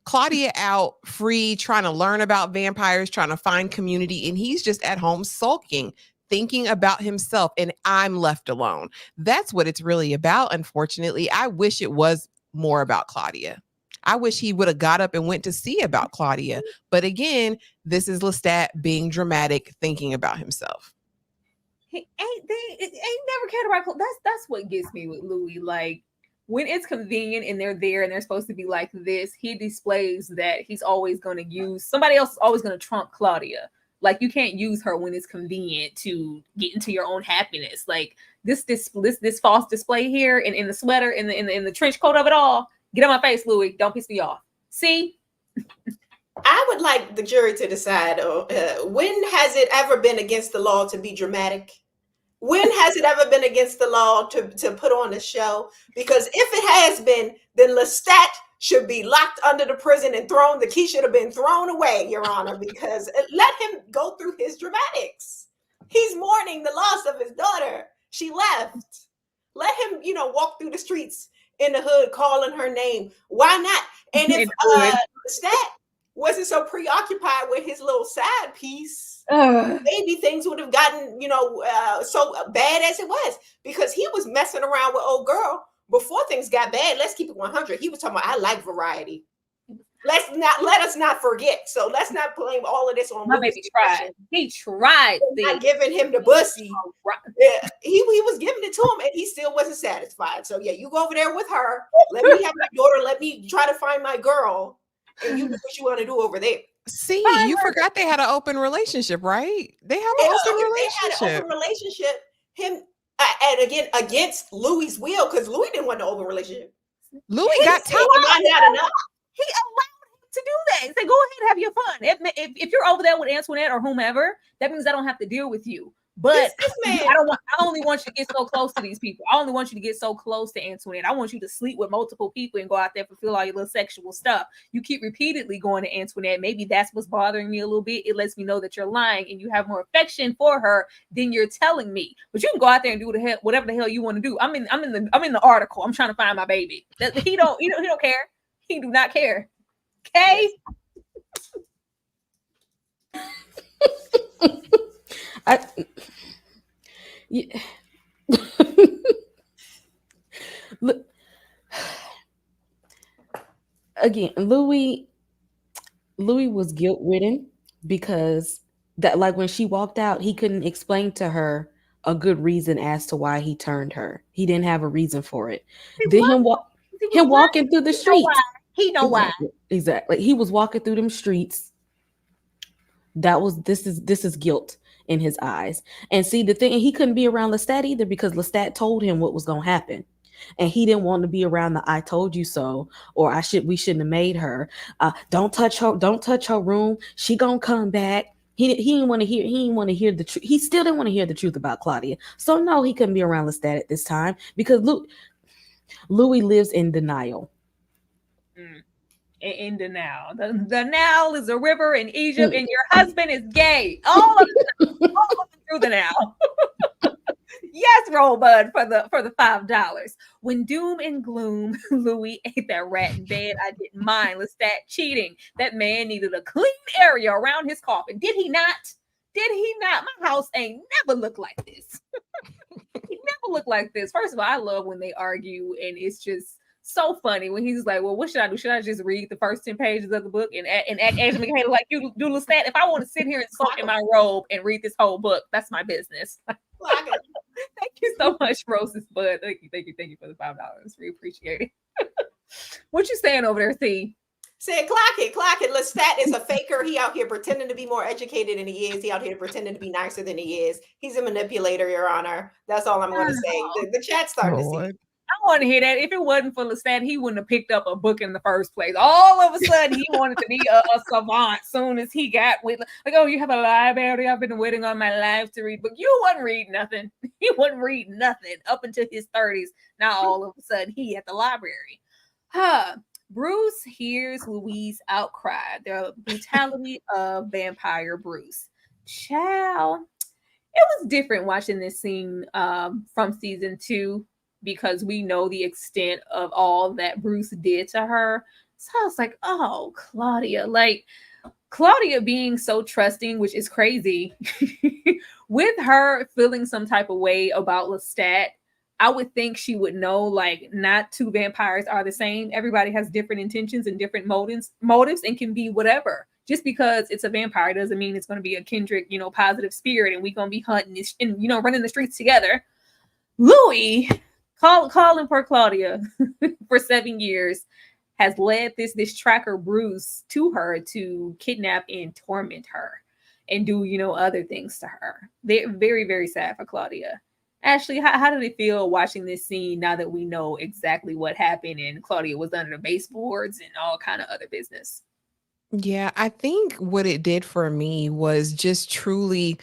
Claudia out free, trying to learn about vampires, trying to find community, and he's just at home sulking, thinking about himself, and I'm left alone. That's what it's really about. Unfortunately, I wish it was more about Claudia. I wish he would have got up and went to see about Claudia. But again, this is Lestat being dramatic, thinking about himself. He ain't never cared about Claudia. That's what gets me with Louis. Like, when it's convenient and they're there and they're supposed to be like this, he displays that he's always going to use somebody else is always going to trump Claudia. Like, you can't use her when it's convenient to get into your own happiness. Like this false display here in the sweater, in the trench coat of it all. Get on my face, Louis. Don't piss me off. See? I would like the jury to decide when has it ever been against the law to be dramatic? When has it ever been against the law to put on a show? Because if it has been, then Lestat should be locked under the prison and the key should have been thrown away, Your Honor, because let him go through his dramatics. He's mourning the loss of his daughter. She left. Let him, walk through the streets in the hood calling her name. Why not? And if Lestat wasn't so preoccupied with his little side piece, maybe things would have gotten, so bad as it was, because he was messing around with old girl before things got bad. Let's keep it 100. He was talking about, I like variety. Let us not forget. So let's not blame all of this on my baby. He tried. Not giving him the bussy. Yeah, he was giving it to him, and he still wasn't satisfied. So yeah, you go over there with her. Let me have my daughter. Let me try to find my girl, and you do what you want to do over there. See, you forgot they had an open relationship, right? They have an open relationship. They had an open relationship. him, and again against Louis's will, because Louis didn't want the open relationship. Louis got tired. He allowed him to do that. He said, "Go ahead, have your fun. If you're over there with Antoinette or whomever, that means I don't have to deal with you." But I only want you to get so close to these people. I only want you to get so close to Antoinette. I want you to sleep with multiple people and go out there and fulfill all your little sexual stuff. You keep repeatedly going to Antoinette. Maybe that's what's bothering me a little bit. It lets me know that you're lying and you have more affection for her than you're telling me. But you can go out there and do whatever the hell you want to do. I'm in the article. I'm trying to find my baby. He don't care. He do not care. Okay. Yeah. Look, again, Louis was guilt-ridden because that, like, when she walked out, he couldn't explain to her a good reason as to why he turned her. He didn't have a reason for it. Then him walking through the streets. He know why. Exactly. He was walking through them streets. This is guilt in his eyes. And see, the thing, he couldn't be around Lestat either because Lestat told him what was going to happen. And he didn't want to be around the "I told you so" or we shouldn't have made her. Don't touch her room. She gonna come back. He didn't want to hear the truth. He still didn't want to hear the truth about Claudia. So no, he couldn't be around Lestat at this time because Louis lives in denial. In denial. The Nile is a river in Egypt, and your husband is gay. All of them through the Nile. Yes, roll bud for the $5. When doom and gloom, Louis ate that rat in bed. I didn't mind Lestat cheating. That man needed a clean area around his coffin. Did he not? My house ain't never looked like this. It never looked like this. First of all, I love when they argue, and it's just so funny when he's like, "Well, what should I do? Should I just read the first 10 pages of the book and act educated like you do, Lestat? If I want to sit here and soak in my robe and read this whole book, that's my business." Thank you so much, Rose's Bud. Thank you for the $5. We appreciate it. What you saying over there, C? Said, clock it. Lestat is a faker. He out here pretending to be more educated than he is. He out here pretending to be nicer than he is. He's a manipulator, Your Honor. That's all I'm going to say. The chat's starting to see. I want to hear that. If it wasn't for Lestat, he wouldn't have picked up a book in the first place. All of a sudden, he wanted to be a savant soon as he got with, like, "Oh, you have a library? I've been waiting on my life to read." But you wasn't reading nothing. He wasn't reading nothing up until his 30s. Now, all of a sudden, he at the library. Bruce hears Louise outcry. The brutality of vampire Bruce. Child, it was different watching this scene from season 2. Because we know the extent of all that Bruce did to her. So I was like, oh, Claudia. Like, Claudia being so trusting, which is crazy. With her feeling some type of way about Lestat, I would think she would know, like, not two vampires are the same. Everybody has different intentions and different motives and can be whatever. Just because it's a vampire doesn't mean it's going to be a kindred, positive spirit and we're going to be hunting and, running the streets together. Louis... calling for Claudia for 7 years has led this tracker Bruce to her to kidnap and torment her and do, other things to her. They're very, very sad for Claudia. Ashley, how did it feel watching this scene now that we know exactly what happened and Claudia was under the baseboards and all kind of other business? Yeah, I think what it did for me was just truly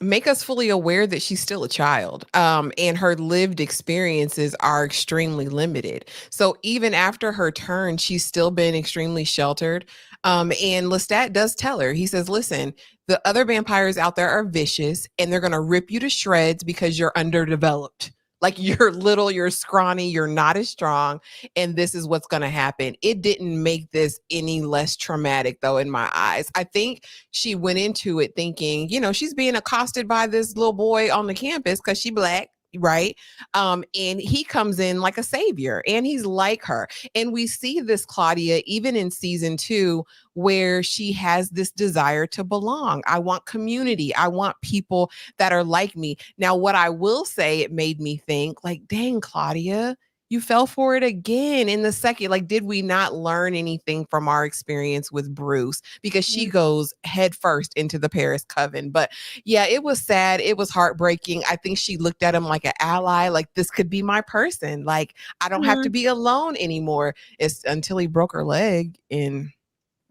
make us fully aware that she's still a child, and her lived experiences are extremely limited. So even after her turn, she's still been extremely sheltered. And Lestat does tell her, he says, "Listen, the other vampires out there are vicious and they're going to rip you to shreds because you're underdeveloped. Like, you're little, you're scrawny, you're not as strong, and this is what's going to happen." It didn't make this any less traumatic, though, in my eyes. I think she went into it thinking, she's being accosted by this little boy on the campus because she Black, right? And he comes in like a savior and he's like her. And we see this Claudia even in season 2, where she has this desire to belong. I want community. I want people that are like me. Now, what I will say, it made me think, like, dang, Claudia, You fell for it again in the second. Like, did we not learn anything from our experience with Bruce? Because she goes head first into the Paris Coven. But yeah, it was sad. It was heartbreaking. I think she looked at him like an ally. Like, this could be my person. Like, I don't have to be alone anymore. It's until he broke her leg and,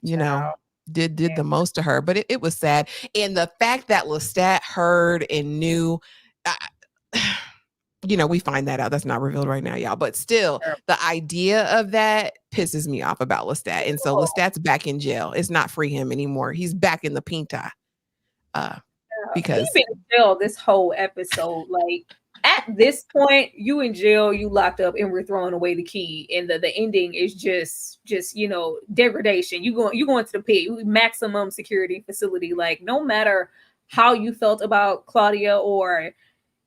you know, did the most to her. But it was sad. And the fact that Lestat heard and knew, you know, we find that out. That's not revealed right now, y'all. But still, the idea of that pisses me off about Lestat. And so Lestat's back in jail. It's not free him anymore. He's back in the Pinta. Because he's been in jail this whole episode. Like, at this point, you in jail, you locked up, and we're throwing away the key. And the ending is just you know, degradation. You going to the pit, maximum security facility. Like, no matter how you felt about Claudia, or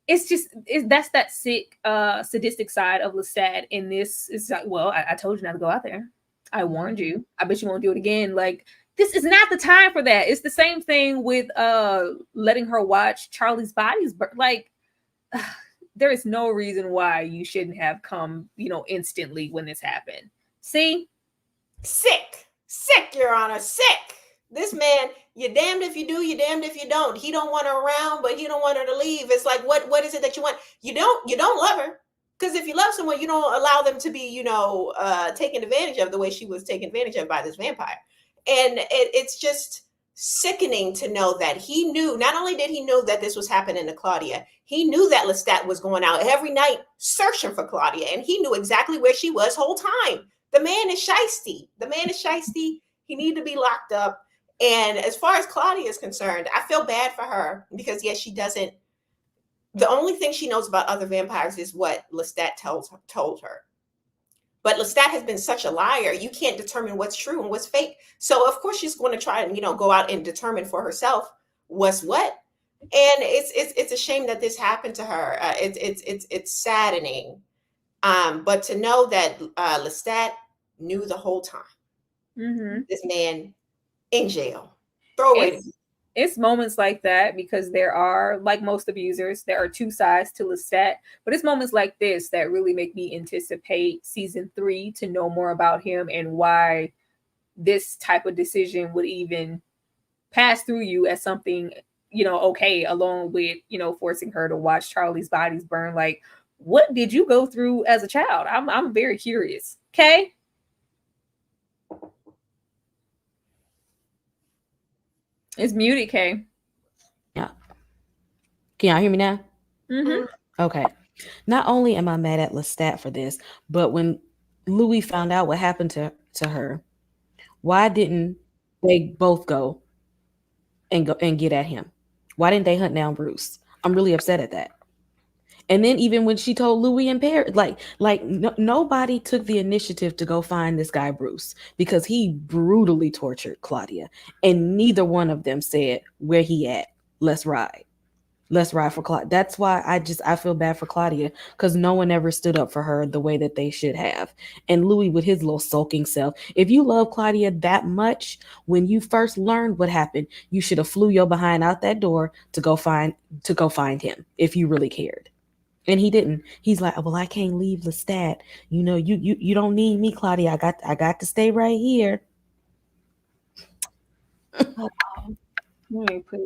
it's just that's that sick, sadistic side of Lestat. In this is like, well, I told you not to go out there. I warned you. I bet you won't do it again. Like, this is not the time for that. It's the same thing with letting her watch Charlie's bodies burn. Like, there is no reason why you shouldn't have come, you know, instantly when this happened. See? Sick, Your Honor, sick. This man, you're damned if you do, you're damned if you don't. He don't want her around, but he don't want her to leave. It's like, what is it that you want? You don't love her. Because if you love someone, you don't allow them to be, you know, taken advantage of the way she was taken advantage of by this vampire. And it's just sickening to know that he knew, not only did he know that this was happening to Claudia, he knew that Lestat was going out every night searching for Claudia, and he knew exactly where she was whole time. The man is shiesty. He needed to be locked up. And as far as Claudia is concerned, I feel bad for her because, yes, she doesn't. The only thing she knows about other vampires is what Lestat told her. But Lestat has been such a liar, you can't determine what's true and what's fake. So, of course, she's going to try and, you know, go out and determine for herself what's what. And it's a shame that this happened to her. It's saddening. But to know that Lestat knew the whole time. This man in jail. Throw away. It's moments like that, because there are, like most abusers, there are two sides to Lestat. But it's moments like this that really make me anticipate season 3 to know more about him and why this type of decision would even pass through you as something, you know, okay, along with, you know, forcing her to watch Charlie's bodies burn. Like, what did you go through as a child? I'm very curious. Okay. It's muted, Kay. Yeah. Can y'all hear me now? Okay. Not only am I mad at Lestat for this, but when Louis found out what happened to her, why didn't they both go and get at him? Why didn't they hunt down Bruce? I'm really upset at that. And then even when she told Louis and Paris, nobody took the initiative to go find this guy Bruce, because he brutally tortured Claudia, and neither one of them said, where he at? Let's ride for Claudia. That's why I feel bad for Claudia, because no one ever stood up for her the way that they should have. And Louis with his little sulking self. If you love Claudia that much, when you first learned what happened, you should have flew your behind out that door to go find him if you really cared. And he didn't. He's like, well, I can't leave Lestat. You know, you don't need me, Claudia. I got to stay right here. Let me put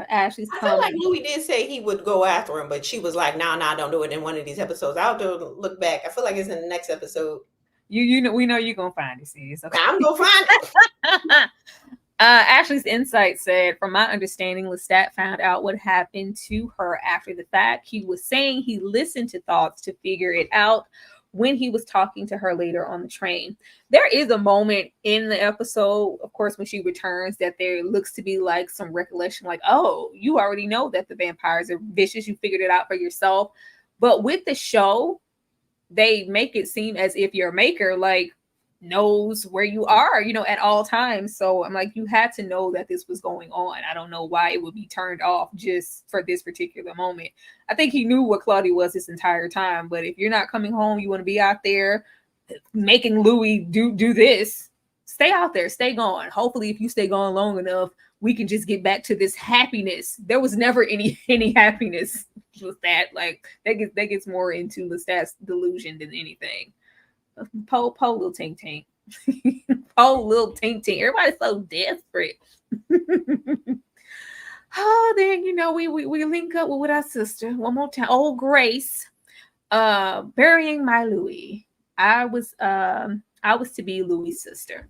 Ashley's I feel like Louis did say he would go after him, but she was like, nah, don't do it in one of these episodes. I'll look back. I feel like it's in the next episode. You know, we know you're gonna find it, sis. Okay. I'm gonna find it. Ashley's insight said, from my understanding, Lestat found out what happened to her after the fact. He was saying he listened to thoughts to figure it out when he was talking to her later on the train. There is a moment in the episode, of course, when she returns, that there looks to be like some recollection, like, oh, you already know that the vampires are vicious. You figured it out for yourself. But with the show, they make it seem as if your maker, like, knows where you are, you know, at all times. So I'm like, you had to know that this was going on. I don't know why it would be turned off just for this particular moment. I think he knew what Claudia was this entire time. But if you're not coming home, you want to be out there making Louis do this. stay out there, stay gone. Hopefully, if you stay gone long enough, we can just get back to this happiness. There was never any happiness with that. Like that gets more into Lestat's delusion than anything. Po little tink tink. Po little tink tink. Everybody's so desperate. Oh, then we link up with our sister one more time. Oh, Grace, burying my Louis. I was to be Louis' sister.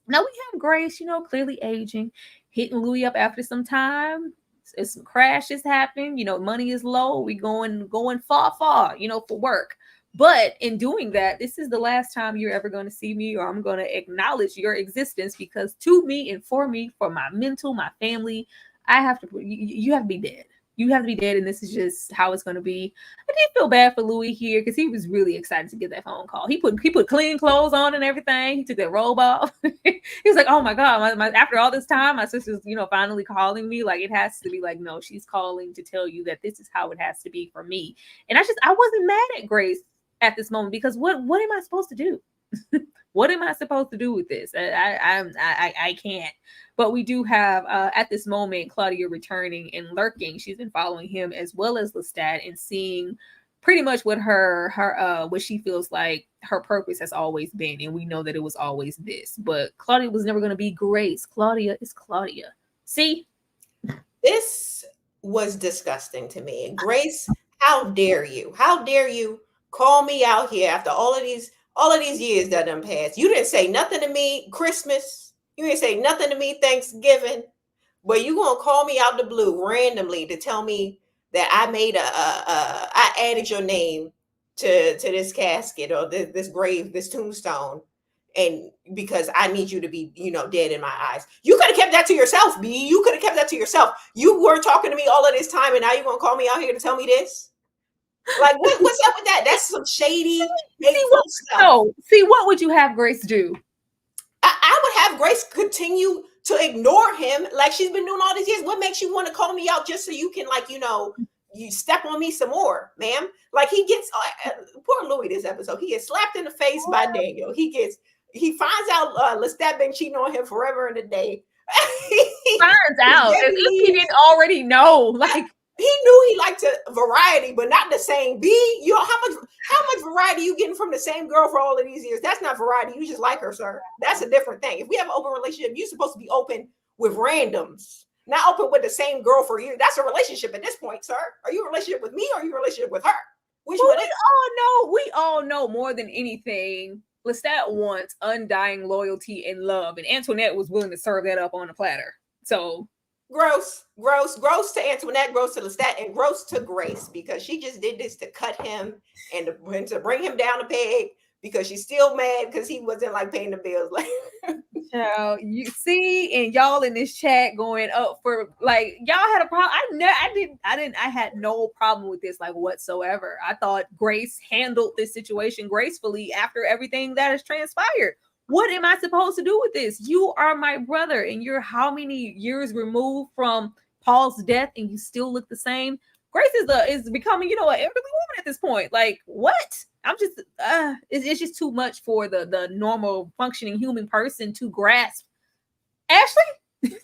Now we have Grace, clearly aging, hitting Louis up after some time. Some crashes happen. Money is low. We going far, for work. But in doing that, this is the last time you're ever going to see me, or I'm going to acknowledge your existence, because to me and for me, for my mental, my family, I have to. You have to be dead. You have to be dead, and this is just how it's going to be. I did feel bad for Louis here because he was really excited to get that phone call. He put clean clothes on and everything. He took that robe off. He was like, "Oh my God!" After all this time, my sister's finally calling me. Like it has to be like, no, she's calling to tell you that this is how it has to be for me. And I wasn't mad at Grace at this moment, because what am I supposed to do? What am I supposed to do with this? I can't. But we do have at this moment Claudia returning and lurking. She's been following him as well as Lestat and seeing pretty much what what she feels like her purpose has always been, and we know that it was always this. But Claudia was never going to be Grace. Claudia is Claudia. See, this was disgusting to me. Grace, how dare you? How dare you call me out here after all of these years that done passed? You didn't say nothing to me Christmas. You didn't say nothing to me Thanksgiving. But you gonna call me out the blue randomly to tell me that I added your name to this casket or this grave, this tombstone, and because I need you to be, dead in my eyes. You could have kept that to yourself, B. You could have kept that to yourself. You were talking to me all of this time, and now you're gonna call me out here to tell me this? Like, what's up with that? That's some shady, hateful stuff. No, see, what would you have Grace do? I would have Grace continue to ignore him like she's been doing all these years. What makes you want to call me out just so you can, you step on me some more, ma'am? Like he gets, poor Louis this episode, he gets slapped in the face by Daniel. He finds out Lestat been cheating on him forever and a day. He finds out, as if he didn't already know. Like, he knew he liked a variety, but not the same. How much variety you getting from the same girl for all of these years? That's not variety. You just like her, sir. That's a different thing. If we have an open relationship, you're supposed to be open with randoms, not open with the same girl for years. That's a relationship at this point, sir. Are you in a relationship with me, or are you in a relationship with her? Which one? We all know more than anything, Lestat wants undying loyalty and love, and Antoinette was willing to serve that up on a platter. So gross to Antoinette, gross to Lestat, and gross to Grace, because she just did this to cut him and to bring him down a peg, because she's still mad because he wasn't paying the bills. You see, and y'all in this chat going up for y'all had a problem. I had no problem with this whatsoever. I thought Grace handled this situation gracefully after everything that has transpired. What am I supposed to do with this? You are my brother, and you're how many years removed from Paul's death, and you still look the same? Grace is becoming, an elderly woman at this point. Like, what? I'm just, it's just too much for the normal functioning human person to grasp. Ashley?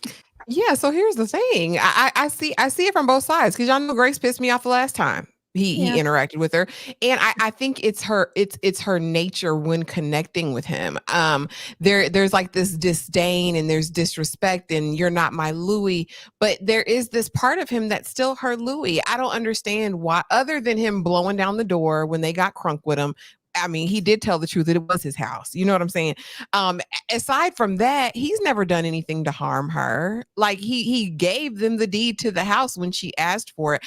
Yeah, so here's the thing. I see it from both sides, because y'all know Grace pissed me off the last time he interacted with her, and I think it's her nature when connecting with him. There's this disdain and there's disrespect, and you're not my Louis, but there is this part of him that's still her Louis. I don't understand why, other than him blowing down the door when they got crunk with him. I mean, he did tell the truth that it was his house. You know what I'm saying? Aside from that, he's never done anything to harm her. Like he gave them the deed to the house when she asked for it.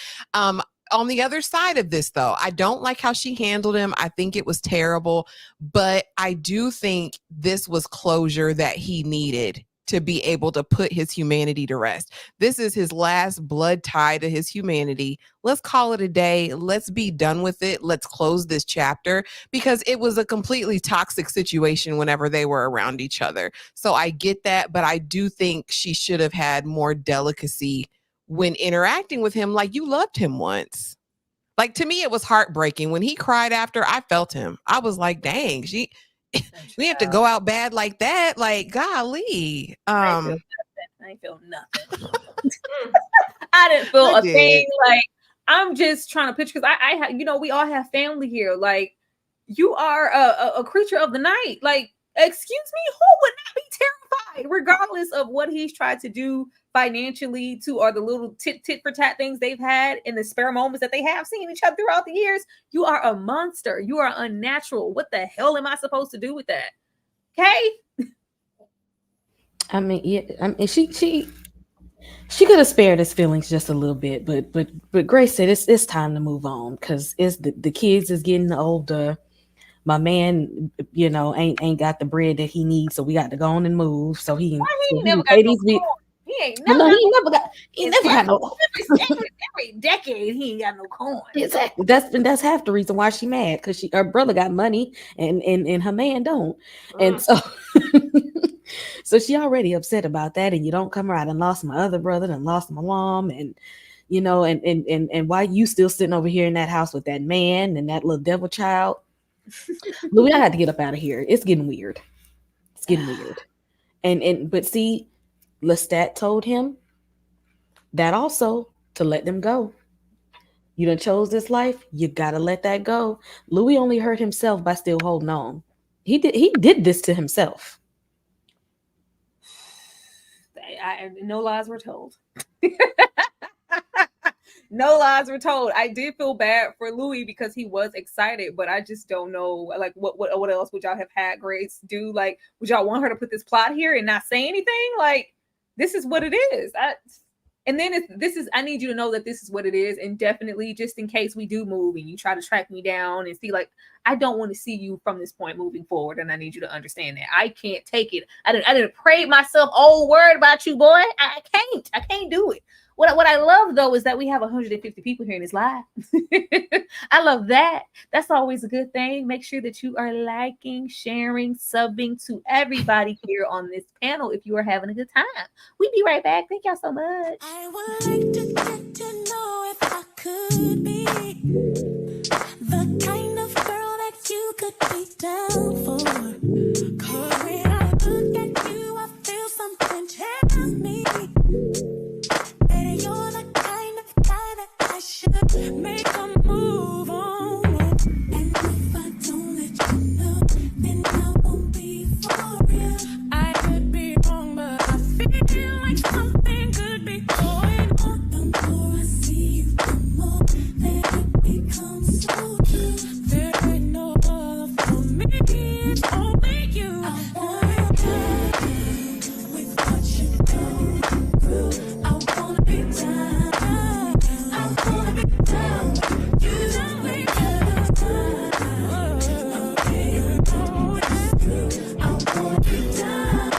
On the other side of this, though, I don't like how she handled him. I think it was terrible, but I do think this was closure that he needed to be able to put his humanity to rest. This is his last blood tie to his humanity. Let's call it a day. Let's be done with it. Let's close this chapter, because it was a completely toxic situation whenever they were around each other. So I get that, but I do think she should have had more delicacy when interacting with him. Like, you loved him once. Like, to me, it was heartbreaking when he cried after. I felt him. I was like, dang, We have to go out bad like that. Like, golly. I ain't feel nothing. I didn't feel a thing. Like, I'm just trying to picture, because I you know, we all have family here. Like, you are a creature of the night. Like, excuse me, who would not be terrified, regardless of what he's tried to do financially to, or the little tit for tat things they've had in the spare moments that they have seen each other throughout the years? You are a monster. You are unnatural. What the hell am I supposed to do with that? Okay. I mean, yeah. I mean, she could have spared his feelings just a little bit, but Grace said it's time to move on, because it's the kids is getting older. My man, you know, ain't got the bread that he needs, so we got to go on and move. So he never got no corn. He never got no. Every decade he ain't got no corn. Exactly. That's half the reason why she mad, because her brother got money and her man don't. And so so she already upset about that. And you don't come around and lost my other brother and lost my mom, and you know, and why you still sitting over here in that house with that man and that little devil child. Louis, I had to get up out of here. It's getting weird. It's getting weird. But see, Lestat told him that also, to let them go. You done chose this life, you gotta let that go. Louis only hurt himself by still holding on. He did this to himself. No lies were told. No lies were told. I did feel bad for Louis because he was excited, but I just don't know, like, what else would y'all have had Grace do? Like, would y'all want her to put this plot here and not say anything? Like, this is what it is. I need you to know that this is what it is, and definitely, just in case we do move and you try to track me down and see, like, I don't want to see you from this point moving forward, and I need you to understand that I can't take it. I didn't pray myself old word about you, boy. I can't do it. What I love, though, is that we have 150 people here in this live. I love that. That's always a good thing. Make sure that you are liking, sharing, subbing to everybody here on this panel if you are having a good time. We'll be right back. Thank y'all so much. I would like to get to know if I could be the kind of girl that you could be down for. 'Cause when I look at you, I feel something tell me that you're the kind of guy that I should make a move on. And if I don't let you know, then I won't be for real. I could be wrong, but I feel like something could be going on. The more I see you, the more that it becomes so true. There ain't no other for me, it's only you. I wanna die with what you go through. I wanna be down. I wanna be down. You don't wake up. Okay, you know it's true. I wanna be down.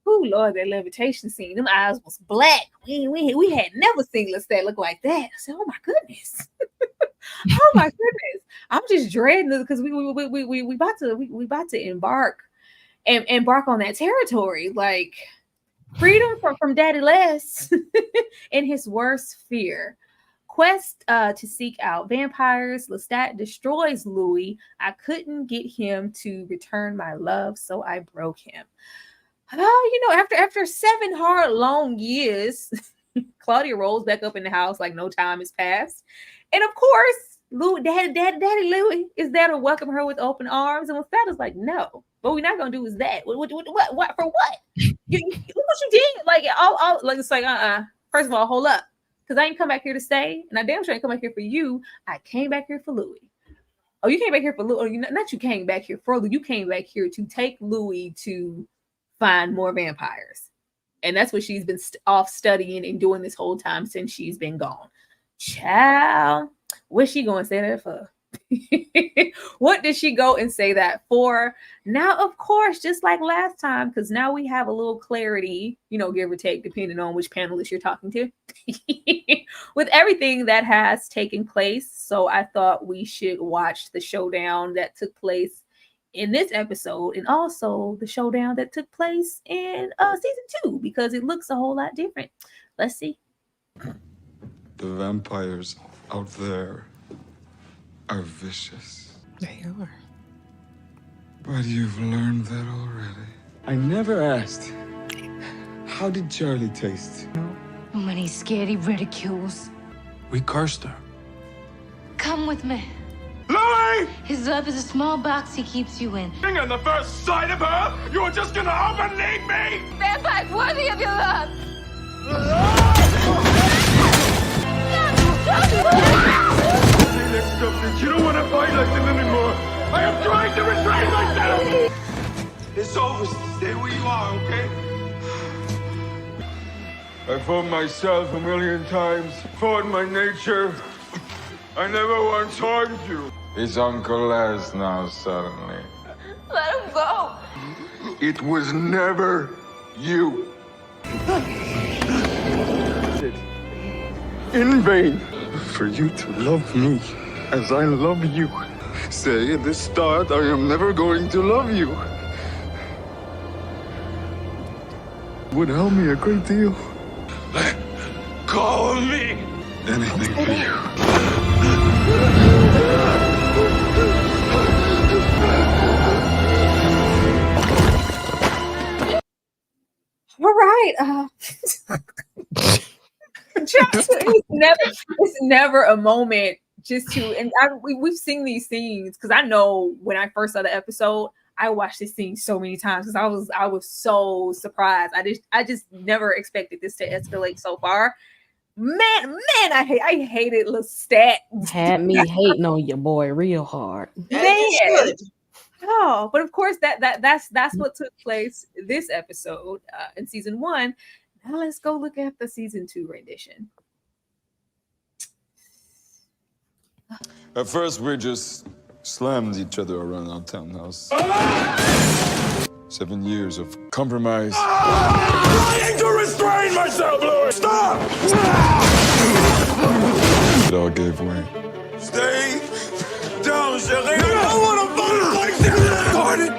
Oh Lord, that levitation scene. Them eyes was black. We had never seen Lestat look like that. I said, oh my goodness. Oh my goodness. I'm just dreading it because we about to embark on that territory. Like, freedom from Daddy Les and his worst fear. Quest to seek out vampires. Lestat destroys Louis. I couldn't get him to return my love, so I broke him. You know, after 7 hard, long years, Claudia rolls back up in the house like no time has passed. And of course, Daddy Louis is there to welcome her with open arms. And Lestat is like, no, what we're not going to do is that. What for what? Look what you did. Like, like, it's like, First of all, hold up. Because I ain't come back here to stay. And I damn sure ain't come back here for you. I came back here for Louis. Oh, you came back here for Louis. Not you came back here for Louis. You came back here to take Louis to find more vampires. And that's what she's been off studying and doing this whole time since she's been gone. Child, what's she going to say that for? What did she go and say that for? Now, of course, just like last time, because now we have a little clarity, give or take, depending on which panelist you're talking to, with everything that has taken place. So I thought we should watch the showdown that took place in this episode, and also the showdown that took place in season 2, because it looks a whole lot different. Let's see. The vampires out there are vicious. They are. But you've learned that already. I never asked. How did Charlie taste? When he's scared, he ridicules. We cursed her. Come with me. Louis! His love is a small box he keeps you in. And the first sight of her, you were just gonna overlead me! Vampire's worthy of your love. You don't want to fight like this anymore. I am trying to restrain myself. It's over. Stay where you are, okay? I fought myself a million times, fought my nature. I never once harmed you. It's Uncle Les now, suddenly. Let him go. It was never you. In vain for you to love me as I love you. Say at the start, I am never going to love you. Would help me a great deal. Call me. Anything for you. All right. It's never a moment just to, and we've seen these scenes because I know when I first saw the episode, I watched this scene so many times because I was so surprised. I just never expected this to escalate so far. Man, I hated Lestat. Had me hating on your boy real hard. Man. Oh, but of course that's what took place this episode in season 1. Now let's go look at the season 2 rendition. At first, we just slammed each other around our townhouse. 7 years of compromise. Trying to restrain myself, Louis! Stop! It all gave way. Stay down, Sherry. I don't want to fight like this! Start it!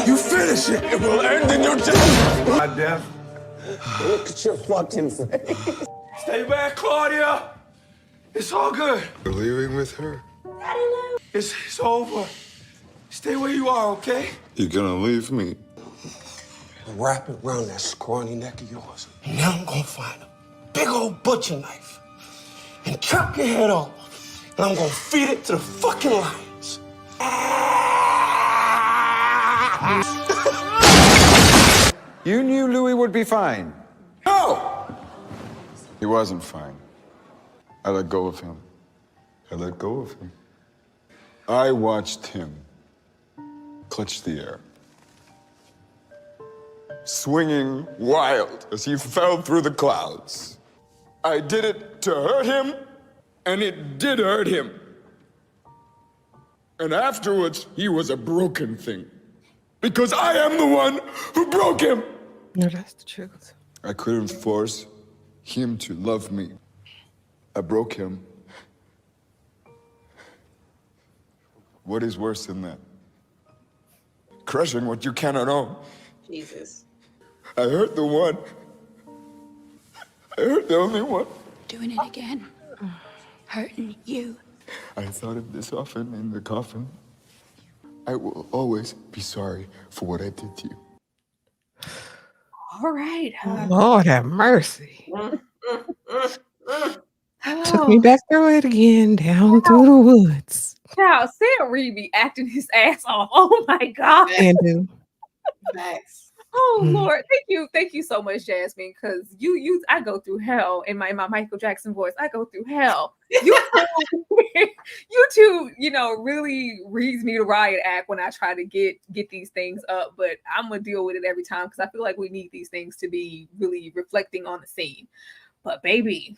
You finish it! It will end in your death! My death? Look at your fucking face. Stay back, Claudia! It's all good. You're leaving with her? It's over. Stay where you are, okay? You're gonna leave me? Wrap it around that scrawny neck of yours. And now I'm gonna find a big old butcher knife and chop your head off. And I'm gonna feed it to the fucking lions. You knew Louis would be fine. No! He wasn't fine. I let go of him. I watched him clutch the air, swinging wild as he fell through the clouds. I did it to hurt him, and it did hurt him. And afterwards, he was a broken thing. Because I am the one who broke him. No, that's the truth. I couldn't force him to love me. I broke him. What is worse than that? Crushing what you cannot own. Jesus. I hurt the one. I hurt the only one. Doing it again. Hurting you. I thought of this often in the coffin. I will always be sorry for what I did to you. All right. Lord have mercy. Oh. Took me back through it again, down through the woods. Now, Sam Reed be acting his ass off. Oh my God. And do. Facts. Oh Lord, thank you so much, Jasmine. Because I go through hell in my Michael Jackson voice. I go through hell. You two, really reads me to riot act when I try to get these things up. But I'm gonna deal with it every time because I feel like we need these things to be really reflecting on the scene. But baby,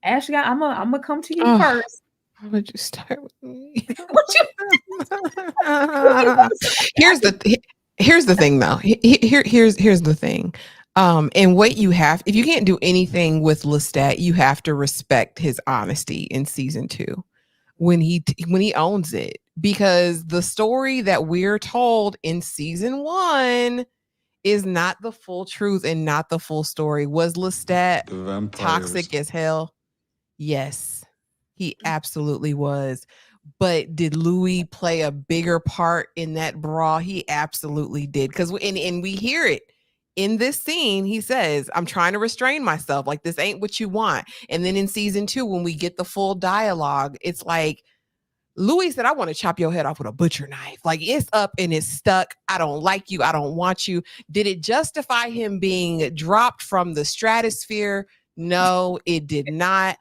Ashley, I'm gonna come to you first. Why would you start with me? Here's the thing though. Here's the thing. And what you have, if you can't do anything with Lestat, you have to respect his honesty in season 2 when he owns it, because the story that we're told in season 1 is not the full truth and not the full story. Was Lestat toxic as hell? Yes. He absolutely was. But did Louis play a bigger part in that brawl? He absolutely did. Because and we hear it in this scene. He says, I'm trying to restrain myself. Like, this ain't what you want. And then in season 2, when we get the full dialogue, it's like, Louis said, I want to chop your head off with a butcher knife. Like, it's up and it's stuck. I don't like you. I don't want you. Did it justify him being dropped from the stratosphere? No, it did not.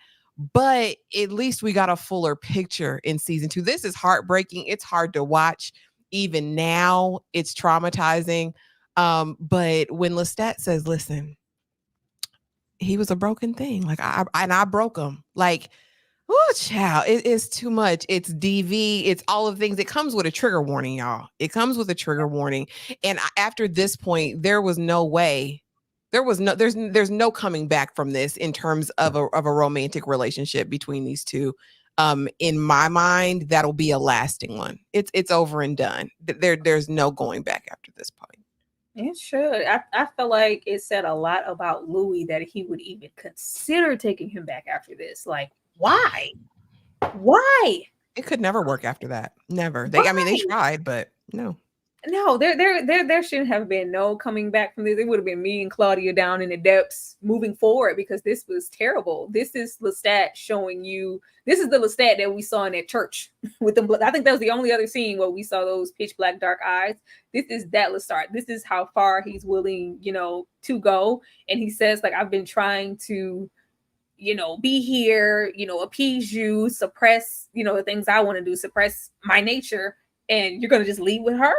But at least we got a fuller picture in season 2. This is heartbreaking. It's hard to watch. Even now, it's traumatizing. But when Lestat says, listen, he was a broken thing. Like, I broke him. Like, oh, child, it is too much. It's DV. It's all of the things. It comes with a trigger warning, y'all. It comes with a trigger warning. And after this point, there was no way. There's no coming back from this in terms of a romantic relationship between these two. In my mind, that'll be a lasting one. It's over and done. There's no going back after this point. It should. I feel like it said a lot about Louis that he would even consider taking him back after this. Like, why? It could never work after that. Never. They tried, but no. No, there shouldn't have been no coming back from this. It would have been me and Claudia down in the depths moving forward, because this was terrible. This is Lestat showing you. This is the Lestat that we saw in that church with them. I think that was the only other scene where we saw those pitch black dark eyes. This is that Lestat. This is how far he's willing, to go. And he says, like, I've been trying to, be here, appease you, suppress, the things I want to do, suppress my nature, and you're going to just leave with her?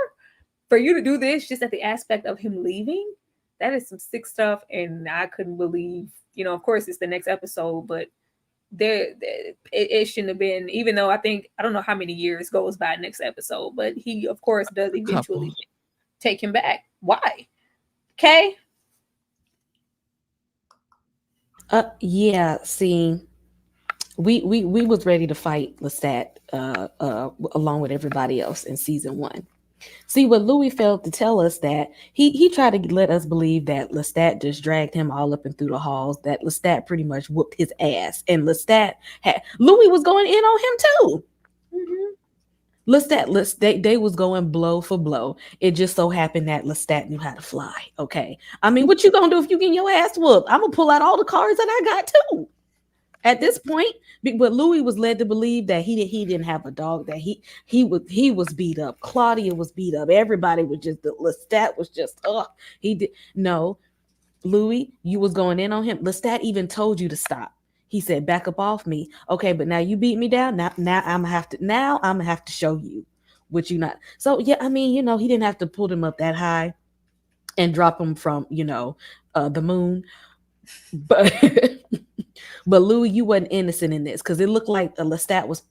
For you to do this just at the aspect of him leaving, that is some sick stuff. And I couldn't believe, of course it's the next episode, but it shouldn't have been, even though I don't know how many years goes by next episode, but he of course does eventually take him back. Why? Okay. Yeah, see, we was ready to fight Lestat along with everybody else in season 1. See, what Louis failed to tell us, that he tried to let us believe that Lestat just dragged him all up and through the halls, that Lestat pretty much whooped his ass, and Louis was going in on him too. Mm-hmm. Lestat, they was going blow for blow. It just so happened that Lestat knew how to fly. Okay, I mean, what you gonna do if you get your ass whooped? I'm gonna pull out all the cards that I got too. At this point, but Louis was led to believe that he didn't have a dog, that he was beat up. Claudia was beat up. Everybody was just, Lestat was just, he did. No, Louis, you was going in on him. Lestat even told you to stop. He said, back up off me. Okay, but now you beat me down. Now I'm gonna have to show you what you not. So yeah, I mean, he didn't have to pull him up that high and drop him from, the moon. But but Louis, you wasn't innocent in this, because it looked like Lestat was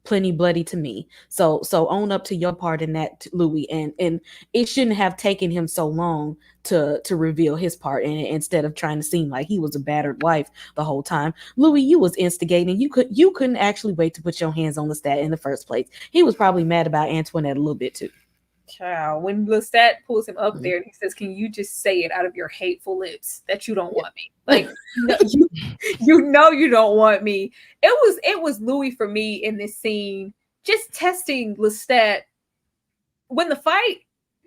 plenty bloody to me. So own up to your part in that, Louis, and it shouldn't have taken him so long to reveal his part in it, instead of trying to seem like he was a battered wife the whole time. Louis, you was instigating. You couldn't actually wait to put your hands on Lestat in the first place. He was probably mad about Antoinette a little bit too. Child, when Lestat pulls him up there and he says, can you just say it out of your hateful lips that you don't want me? Like, you don't want me. It was Louis for me in this scene, just testing Lestat. When the fight,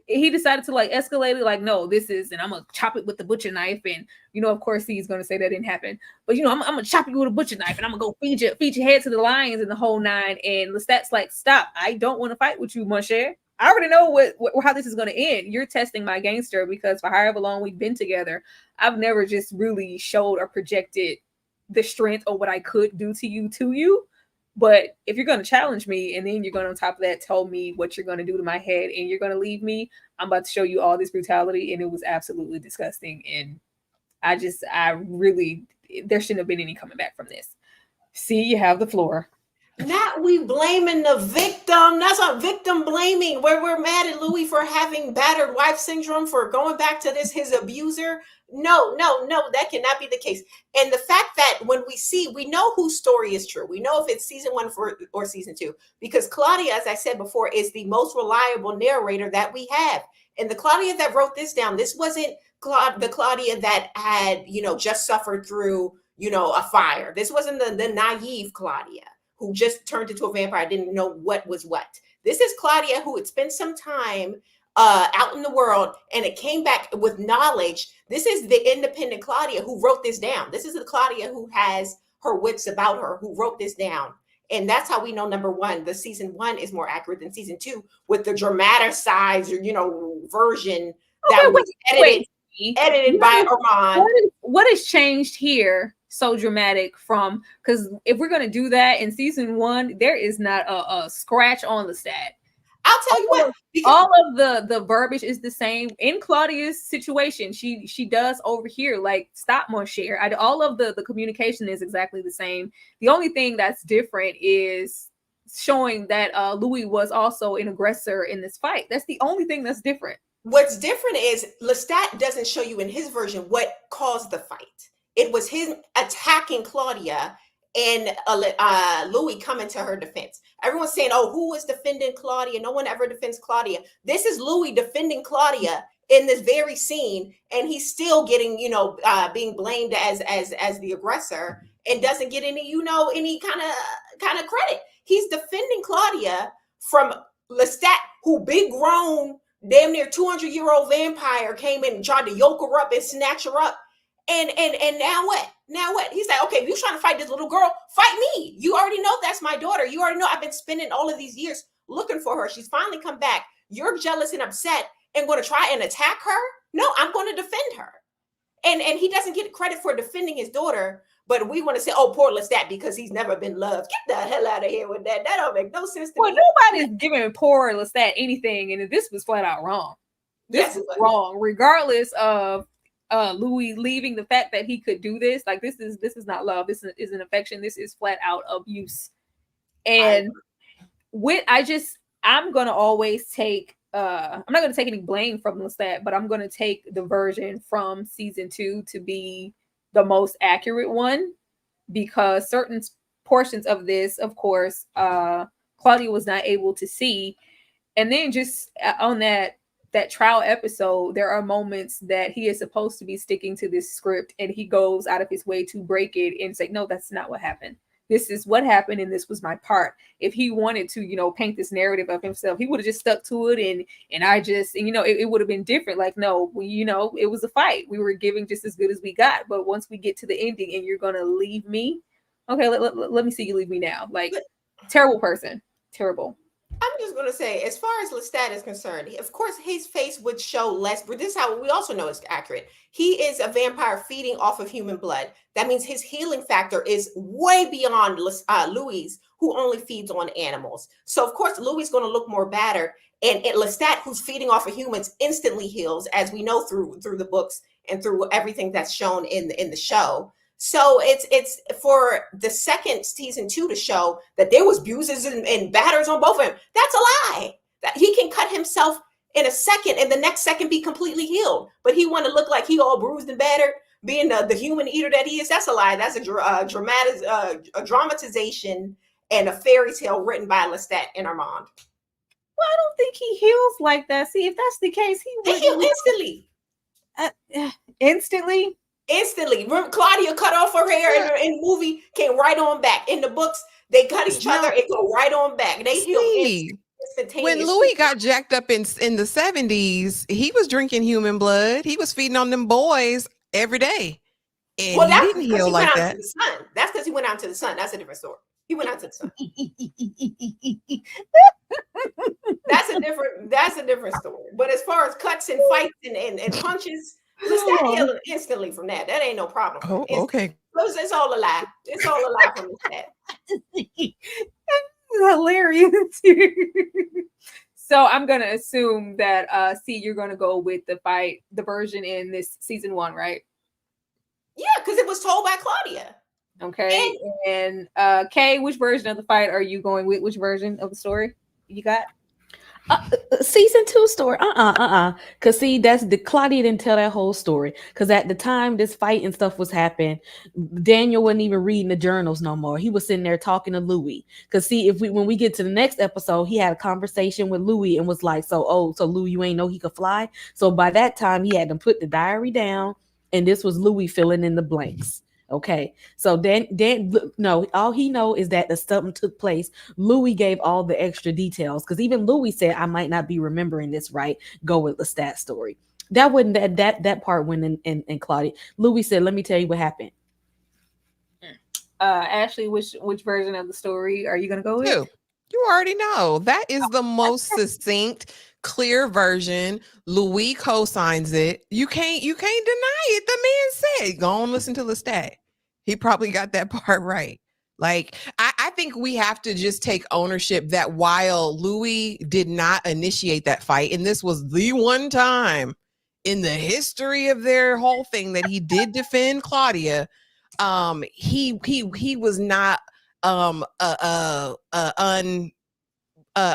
he decided to like escalate it, like, no, and I'm gonna chop it with the butcher knife. And of course he's gonna say that didn't happen. But I'm gonna chop you with a butcher knife, and I'm gonna go feed your head to the lions and the whole nine. And Lestat's like, stop, I don't want to fight with you, mon cher. I already know how this is going to end. You're testing my gangster, because for however long we've been together, I've never just really showed or projected the strength or what I could do to you. But if you're going to challenge me, and then you're going to, on top of that, tell me what you're going to do to my head, and you're going to leave me, I'm about to show you all this brutality. And it was absolutely disgusting. And there shouldn't have been any coming back from this. See, you have the floor. Not we blaming the victim. That's not victim blaming, where we're mad at Louis for having battered wife syndrome, for going back to his abuser. No, that cannot be the case. And the fact that when we know whose story is true. We know if it's season 1 or season 2, because Claudia, as I said before, is the most reliable narrator that we have. And the Claudia that wrote this down, this wasn't the Claudia that had, just suffered through, a fire. This wasn't the naive Claudia who just turned into a vampire, didn't know what was what. This is Claudia who had spent some time out in the world, and it came back with knowledge. This is the independent Claudia who wrote this down. This is the Claudia who has her wits about her, who wrote this down. And that's how we know, number one, the season 1 is more accurate than season 2 with the dramatized, version that was edited by Armand. What has changed here so dramatic from, because if we're going to do that in season 1, there is not a scratch on Lestat. I'll tell you what, all of the verbiage is the same in Claudia's situation. She does over here, like, stop mon cher. All of the communication is exactly the same. The only thing that's different is showing that Louis was also an aggressor in this fight. That's the only thing that's different. What's different is Lestat doesn't show you in his version what caused the fight. It was him attacking Claudia and Louis coming to her defense. Everyone's saying, oh, who is defending Claudia? No one ever defends Claudia. This is Louis defending Claudia in this very scene, and he's still getting, being blamed as the aggressor, and doesn't get any, any kind of credit. He's defending Claudia from Lestat, who big grown, damn near 200-year-old vampire came in and tried to yoke her up and snatch her up. And now what? Now what? He's like, okay, if you're trying to fight this little girl, fight me. You already know that's my daughter. You already know I've been spending all of these years looking for her. She's finally come back. You're jealous and upset and going to try and attack her? No, I'm going to defend her. And he doesn't get credit for defending his daughter, but we want to say, oh, poor Lestat because he's never been loved. Get the hell out of here with that. That don't make no sense to me. Nobody's giving poor Lestat anything, and this was flat out wrong. This is wrong, regardless of Louis leaving, the fact that he could do this. Like, this is not love. This is an affection. This is flat out abuse. And I'm gonna always take I'm not gonna take any blame from Lestat, but I'm gonna take the version from season 2 to be the most accurate one, because certain portions of this, of course, Claudia was not able to see. And then just on that trial episode, there are moments that he is supposed to be sticking to this script, and he goes out of his way to break it and say, no, that's not what happened. This is what happened, and this was my part. If he wanted to, paint this narrative of himself, he would have just stuck to it, and it would have been different. Like, no, it was a fight. We were giving just as good as we got. But once we get to the ending and you're gonna leave me, okay, let me see you leave me now. Like, terrible person. Terrible. I'm just going to say, as far as Lestat is concerned, of course, his face would show less, but this is how we also know it's accurate. He is a vampire feeding off of human blood. That means his healing factor is way beyond Louis, who only feeds on animals. So, of course, Louis is going to look more battered, and Lestat, who's feeding off of humans, instantly heals, as we know through the books and through everything that's shown in the show. So it's for the second season 2 to show that there was bruises and batters on both of them. That's a lie. That he can cut himself in a second and the next second be completely healed. But he want to look like he all bruised and battered, being the human eater that he is. That's a lie. That's a dramatization and a fairy tale written by Lestat and Armand. Well, I don't think he heals like that. See, if that's the case, he would heal instantly. Instantly? Instantly. Remember, Claudia cut off her hair in the movie, came right on back. In the books, they cut each other, it go right on back. They heal instantaneously. When Louis got jacked up in the 70s, he was drinking human blood. He was feeding on them boys every day. And he didn't heal like that. That's because he went out to the sun. That's a different story. He went out to the sun. That's a different story. But as far as cuts and fights and punches, Lestat healing instantly from that. That ain't no problem. Oh, okay. It's all a lie. It's all a lie from Lestat. Hilarious. So I'm gonna assume that you're gonna go with the version in this season 1, right? Yeah, because it was told by Claudia. Okay. And Kay, which version of the fight are you going with? Which version of the story you got? Season 2 story. Because see, that's the Claudia didn't tell that whole story. Because at the time this fight and stuff was happening, Daniel wasn't even reading the journals no more. He was sitting there talking to Louis. Because see, when we get to the next episode, he had a conversation with Louis and was like, so Louis, you ain't know he could fly. So by that time, he had to put the diary down, and this was Louis filling in the blanks. Okay, so Dan, no, all he know is that the something took place. Louis gave all the extra details because even Louis said, "I might not be remembering this right. Go with Lestat story." That wasn't that part when in Claudia. Louis said, "Let me tell you what happened." Ashley, which version of the story are you gonna go with? You already know that is the most succinct, clear version. Louis co-signs it. You can't deny it. The man said, "Go on, listen to Lestat." He probably got that part right. Like, I think we have to just take ownership that while Louis did not initiate that fight, and this was the one time in the history of their whole thing that he did defend Claudia, he was not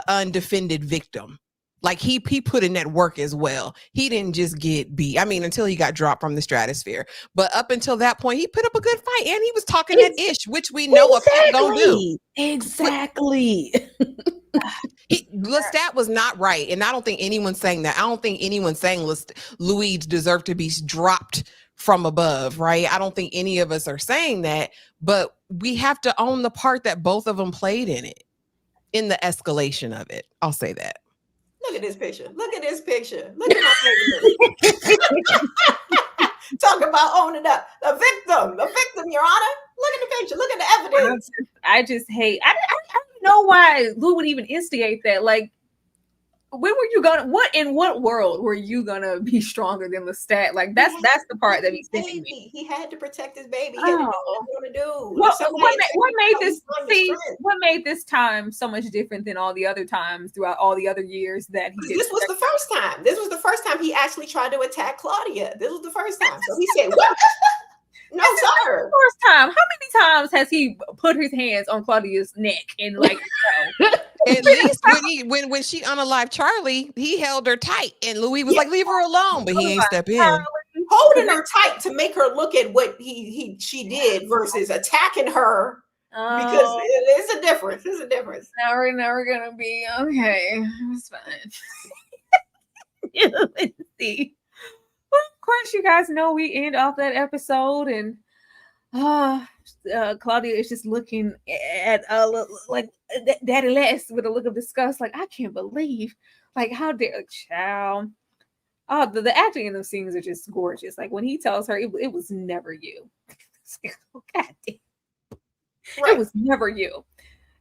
undefended victim. Like he put in that work as well. He didn't just get beat. I mean, until he got dropped from the stratosphere. But up until that point, he put up a good fight, and he was talking that ish, which we know a pimp don't do. Exactly. Lestat was not right, and I don't think anyone's saying that. I don't think anyone's saying Louis deserved to be dropped from above, right? I don't think any of us are saying that, but we have to own the part that both of them played in it, in the escalation of it. I'll say that. Look at this picture. Look at this picture. Look at my Talk about owning up. A victim, Your Honor. Look at the picture. Look at the evidence. I just hate. I don't know why Lou would even instigate that. Like, when were you gonna? In what world were you gonna be stronger than Lestat? Like, that's the part that he's thinking. He had to protect his baby. He had to do what he was gonna do. What made this time so much different than all the other times throughout all the other years that he did? This was the first time. This was the first time he actually tried to attack Claudia. This was the first time. So he said, "What?" No, sir. First time. How many times has he put his hands on Claudia's neck and like? At least when she unalived Charlie, he held her tight, and Louis was like, "Leave her alone," but he ain't step in. Holding her tight to make her look at what she did versus attacking her. Because it's a difference. It's a difference. Now we're never gonna be okay. It's fine. Let's see. Well, of course, you guys know we end off that episode, and Claudia is just looking at like Daddy Les with a look of disgust. Like, I can't believe, like, how dare child. Oh, the acting in those scenes are just gorgeous. Like when he tells her it was never you. God damn. Right. It was never you.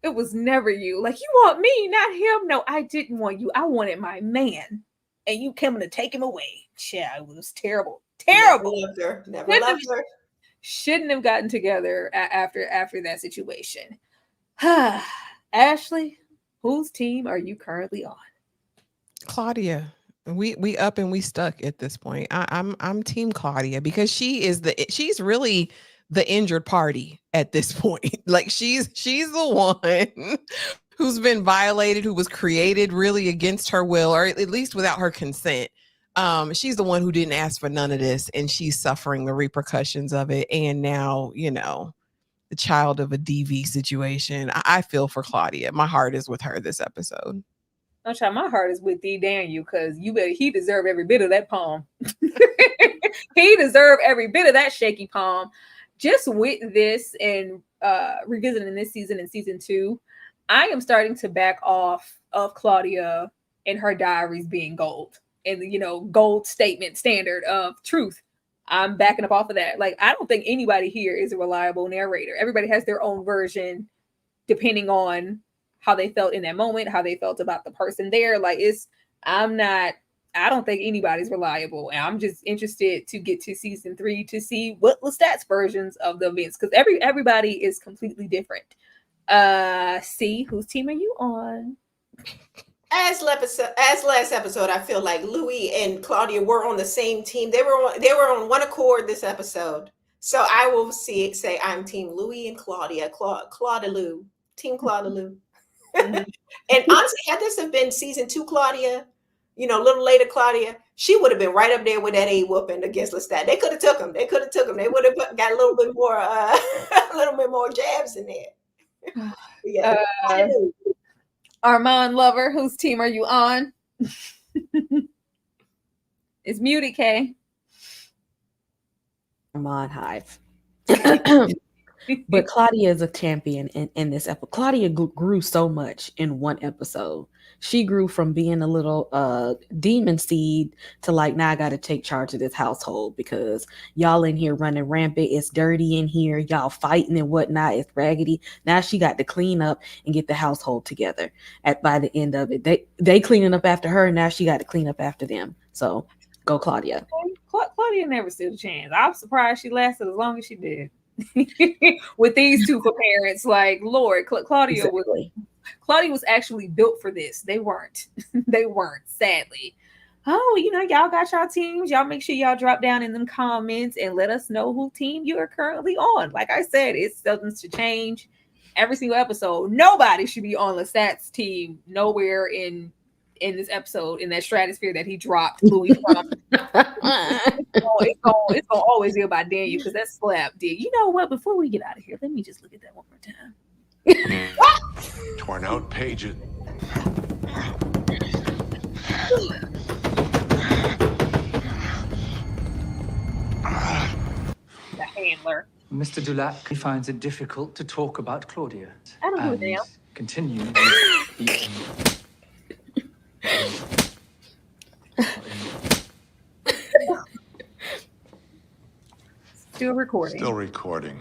It was never you. Like, you want me, not him. No, I didn't want you. I wanted my man. And you coming to take him away. Child, it was terrible. Terrible. Never loved her. Shouldn't have gotten together after that situation. Ashley, whose team are you currently on? Claudia. We up and we stuck at this point. I'm team Claudia because she's really the injured party at this point. Like she's the one who's been violated, who was created really against her will, or at least without her consent. She's the one who didn't ask for none of this, and she's suffering the repercussions of it. And now, the child of a DV situation. I feel for Claudia. My heart is with her this episode. No, child, my heart is with D. Daniel because he deserved every bit of that palm. He deserved every bit of that shaky palm. Just with this and revisiting this season and season 2, I am starting to back off of Claudia and her diaries being gold and gold standard of truth. I'm backing up off of that. Like, I don't think anybody here is a reliable narrator. Everybody has their own version depending on how they felt in that moment, how they felt about the person there. Like, I don't think anybody's reliable. And I'm just interested to get to season 3 to see what Lestat's versions of the events, because everybody is completely different. C, whose team are you on? As last episode, I feel like Louis and Claudia were on the same team. They were on one accord this episode. So I will say I'm team Louis and Claudia. Claudia Lou. Team Claudia Lou. And honestly, had this have been season 2 Claudia, a little later Claudia, she would have been right up there with that A whooping against Lestat. They could have took him. They would have got a little bit more jabs in there. Yeah. Armand Lover, whose team are you on? It's muted, Kay. Armand Hive. But Claudia is a champion in this episode. Claudia grew so much in one episode. She grew from being a little demon seed to like, now I got to take charge of this household because y'all in here running rampant. It's dirty in here. Y'all fighting and whatnot. It's raggedy. Now she got to clean up and get the household together. By the end of it, they cleaning up after her. Now she got to clean up after them. So go Claudia. Claudia never stood a chance. I'm surprised she lasted as long as she did. With these two parents, like Lord, Claudia was actually built for this. They weren't. They weren't, sadly. Oh, y'all got y'all teams. Y'all make sure y'all drop down in them comments and let us know who team you are currently on. Like I said, it's something to change every single episode. Nobody should be on Lestat's team nowhere in this episode, in that stratosphere that he dropped Louis from. It's gonna always be about Daniel because that slap did. You know what? Before we get out of here, let me just look at that one more time. Torn out pages. The handler. Mr. Dulac finds it difficult to talk about Claudia. I don't know, damn. Continue with the Still recording. Still recording.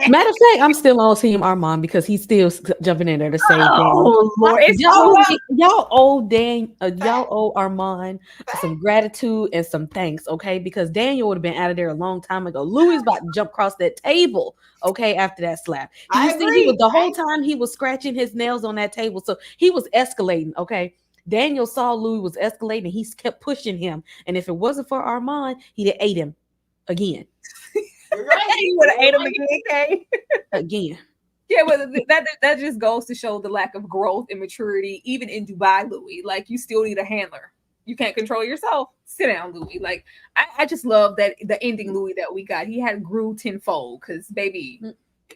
Matter of fact, I'm still on Team Armand because he's still jumping in there to say, "Oh Lord, y'all owe Armand some gratitude and some thanks, okay? Because Daniel would have been out of there a long time ago. Louis is about to jump across that table, okay? After that slap, the whole time he was scratching his nails on that table, so he was escalating, okay? Daniel saw Louis was escalating, he kept pushing him, and if it wasn't for Armand, he'd have ate him again. He would have ate him again, okay? Again. Yeah, but that just goes to show the lack of growth and maturity, even in Dubai, Louis. Like, you still need a handler. You can't control yourself. Sit down, Louis. Like, I just love that the ending Louis that we got. He had grew tenfold because, baby,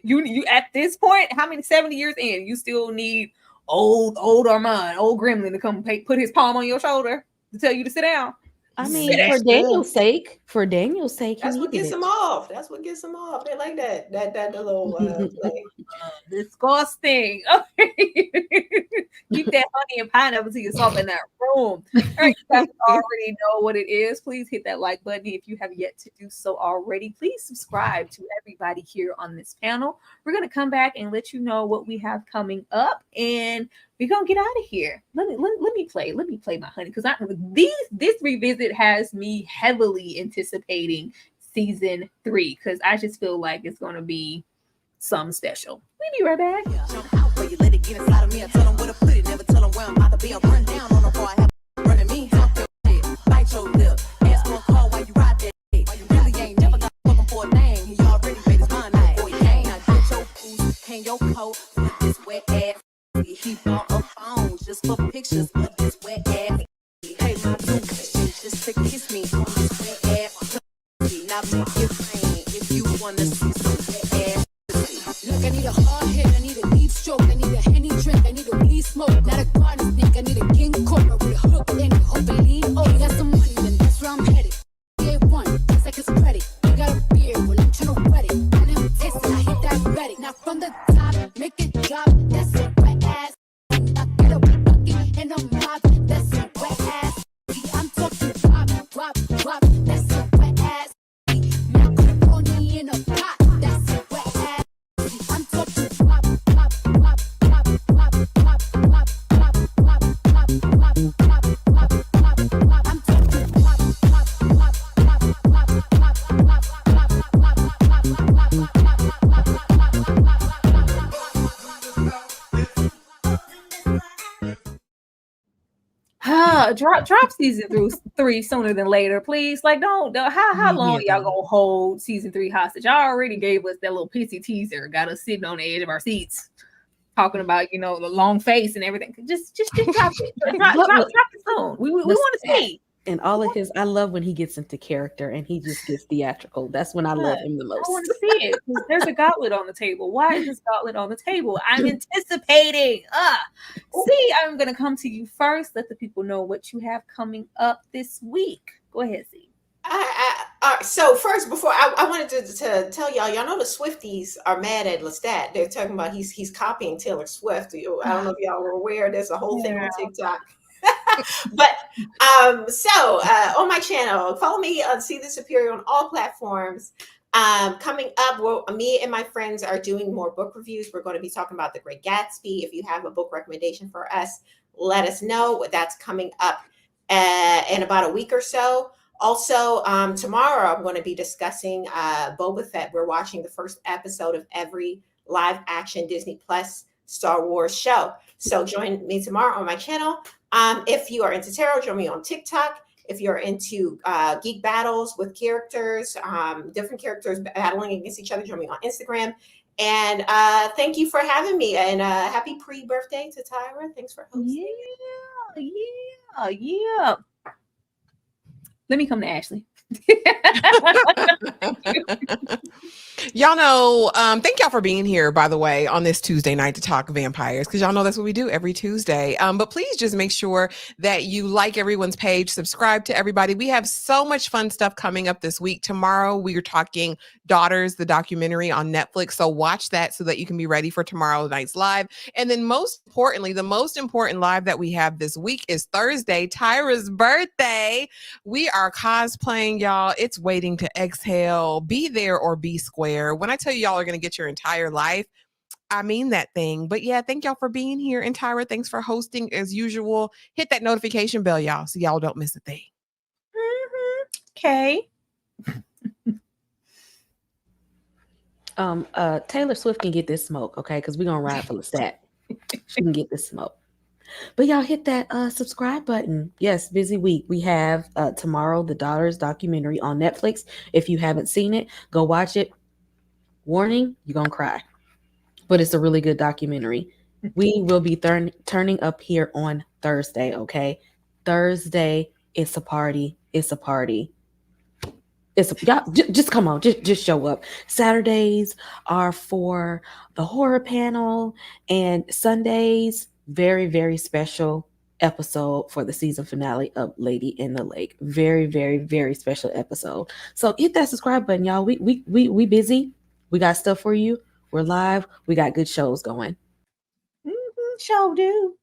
you at this point, how many 70 years in, you still need old Armand, old Gremlin to come put his palm on your shoulder to tell you to sit down. I mean, for Daniel's sake, that's what gets him off. That's what gets him off. They like that little play. Disgusting. Okay. Keep that honey and pineapple to yourself in that room. All right, you guys already know what it is. Please hit that like button if you have yet to do so already. Please subscribe to everybody here on this panel. We're gonna come back and let you know what we have coming up, and we're gonna get out of here. Let me play my honey, because this revisit has me heavily anticipating season 3 because I just feel like it's gonna be some special. We'll be right back. He bought a phone just for pictures of this wet ass. Hey, my just to kiss me on this wet ass. Now make it rain if you wanna see some wet ass. Look, I need a hard hit, I need a deep stroke, I need a Henny drink, I need a weed smoke, not a garden snake, I need a king cobra with a hook in it. Hope I lead. Oh, you got some money, then that's where I'm headed. A1, looks like it's credit. You got a beard, well I'm trying to wet it. And I'm tasting, I hit that ready. Now from the top, make it drop. That's a wet ass. I get a bucket and I'm mobbing. That's a wet ass. I'm talking wop. That's a wet ass. Macaroni in a pot. That's a wet ass. I'm talking wop. Drop season 3 sooner than later, please. Like, don't how long y'all gonna hold season 3 hostage? Y'all already gave us that little pissy teaser, got us sitting on the edge of our seats talking about the long face and everything. Just drop it. Drop it soon. We want to see. And all of his, I love when he gets into character and he just gets theatrical. That's when I love him the most. I want to see it. There's a gauntlet on the table. Why is this gauntlet on the table? I'm anticipating. See, I'm going to come to you first. Let the people know what you have coming up this week. Go ahead, see. So first, before I wanted to tell y'all know the Swifties are mad at Lestat. They're talking about he's copying Taylor Swift. I don't know if y'all were aware. There's a whole thing on TikTok. But on my channel, follow me on See the Superior on all platforms. Coming up, me and my friends are doing more book reviews. We're going to be talking about The Great Gatsby. If you have a book recommendation for us, let us know. That's coming up in about a week or so. Also, tomorrow I'm going to be discussing Boba Fett. We're watching the first episode of every live action Disney Plus Star Wars show. So join me tomorrow on my channel. If you are into tarot, join me on TikTok. If you're into geek battles with characters, different characters battling against each other, join me on Instagram. And thank you for having me. And happy pre-birthday to Tyra. Thanks for hosting. Yeah. Let me come to Ashley. Y'all know, thank y'all for being here, by the way, on this Tuesday night to talk vampires, because y'all know that's what we do every Tuesday. But please just make sure that you like everyone's page, subscribe to everybody. We have so much fun stuff coming up this week. Tomorrow, we are talking Daughters, the documentary on Netflix. So watch that so that you can be ready for tomorrow night's live. And then most importantly, the most important live that we have this week is Thursday, Tyra's birthday. We are cosplaying, y'all. It's waiting to exhale. Be there or be square. When I tell you y'all are going to get your entire life, I mean that thing. But yeah, thank y'all for being here. And Tyra, thanks for hosting as usual. Hit that notification bell, y'all, so y'all don't miss a thing. Okay. Taylor Swift can get this smoke, okay? Because we're gonna ride for Lestat. She can get this smoke. But y'all hit that subscribe button. Yes, busy week. We have tomorrow the Daughters documentary on Netflix. If you haven't seen it, go watch it. Warning, you're gonna cry. But it's a really good documentary. We will be turning up here on Thursday, okay? Thursday, it's a party. It's a party. Y'all, just come on, just show up. Saturdays are for the horror panel, and Sundays, very, very special episode for the season finale of Lady in the Lake. Very, very, very special episode. So hit that subscribe button, y'all. We busy. We got stuff for you. We're live. We got good shows going. Show do.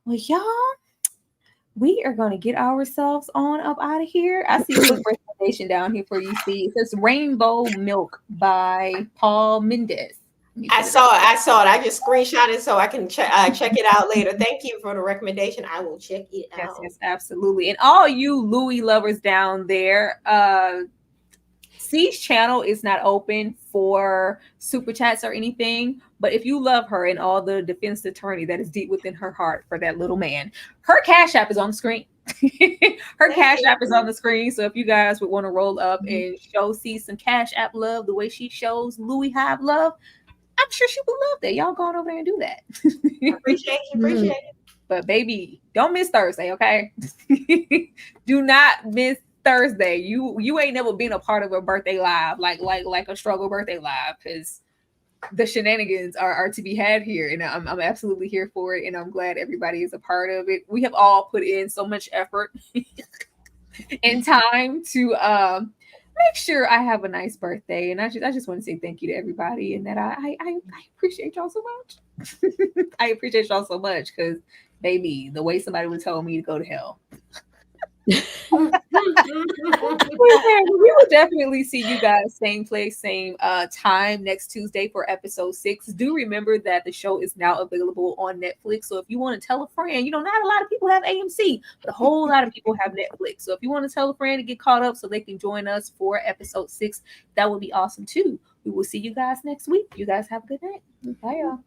Well, y'all, we are going to get ourselves on up out of here. I see a book recommendation down here for you. See, it says Rainbow Milk by Paul Mendez. I saw it. I just screenshot it so I can check it out later. Thank you for the recommendation. I will check it out. Yes, absolutely. And all you Louis lovers down there, C's channel is not open for super chats or anything, but if you love her and all the defense attorney that is deep within her heart for that little man, her Cash App is on the screen. Her Cash App is on the screen. So if you guys would want to roll up and show C some Cash App love the way she shows Louis Hive love, I'm sure she would love that. Y'all go on over there and do that. Appreciate it. But baby, don't miss Thursday, okay? Do not miss Thursday. You ain't never been a part of a birthday live, like a struggle birthday live, because the shenanigans are to be had here, and I'm absolutely here for it, and I'm glad everybody is a part of it. We have all put in so much effort and time to make sure I have a nice birthday, and I just want to say thank you to everybody, and that I appreciate y'all so much. I appreciate y'all so much, because baby, the way somebody would tell me to go to hell. We will definitely see you guys same place, same time next Tuesday for episode 6. Do remember that the show is now available on Netflix. So if you want to tell a friend, not a lot of people have AMC, but a whole lot of people have Netflix. So if you want to tell a friend to get caught up so they can join us for episode 6, that would be awesome too. We will see you guys next week. You guys have a good night. Bye, y'all.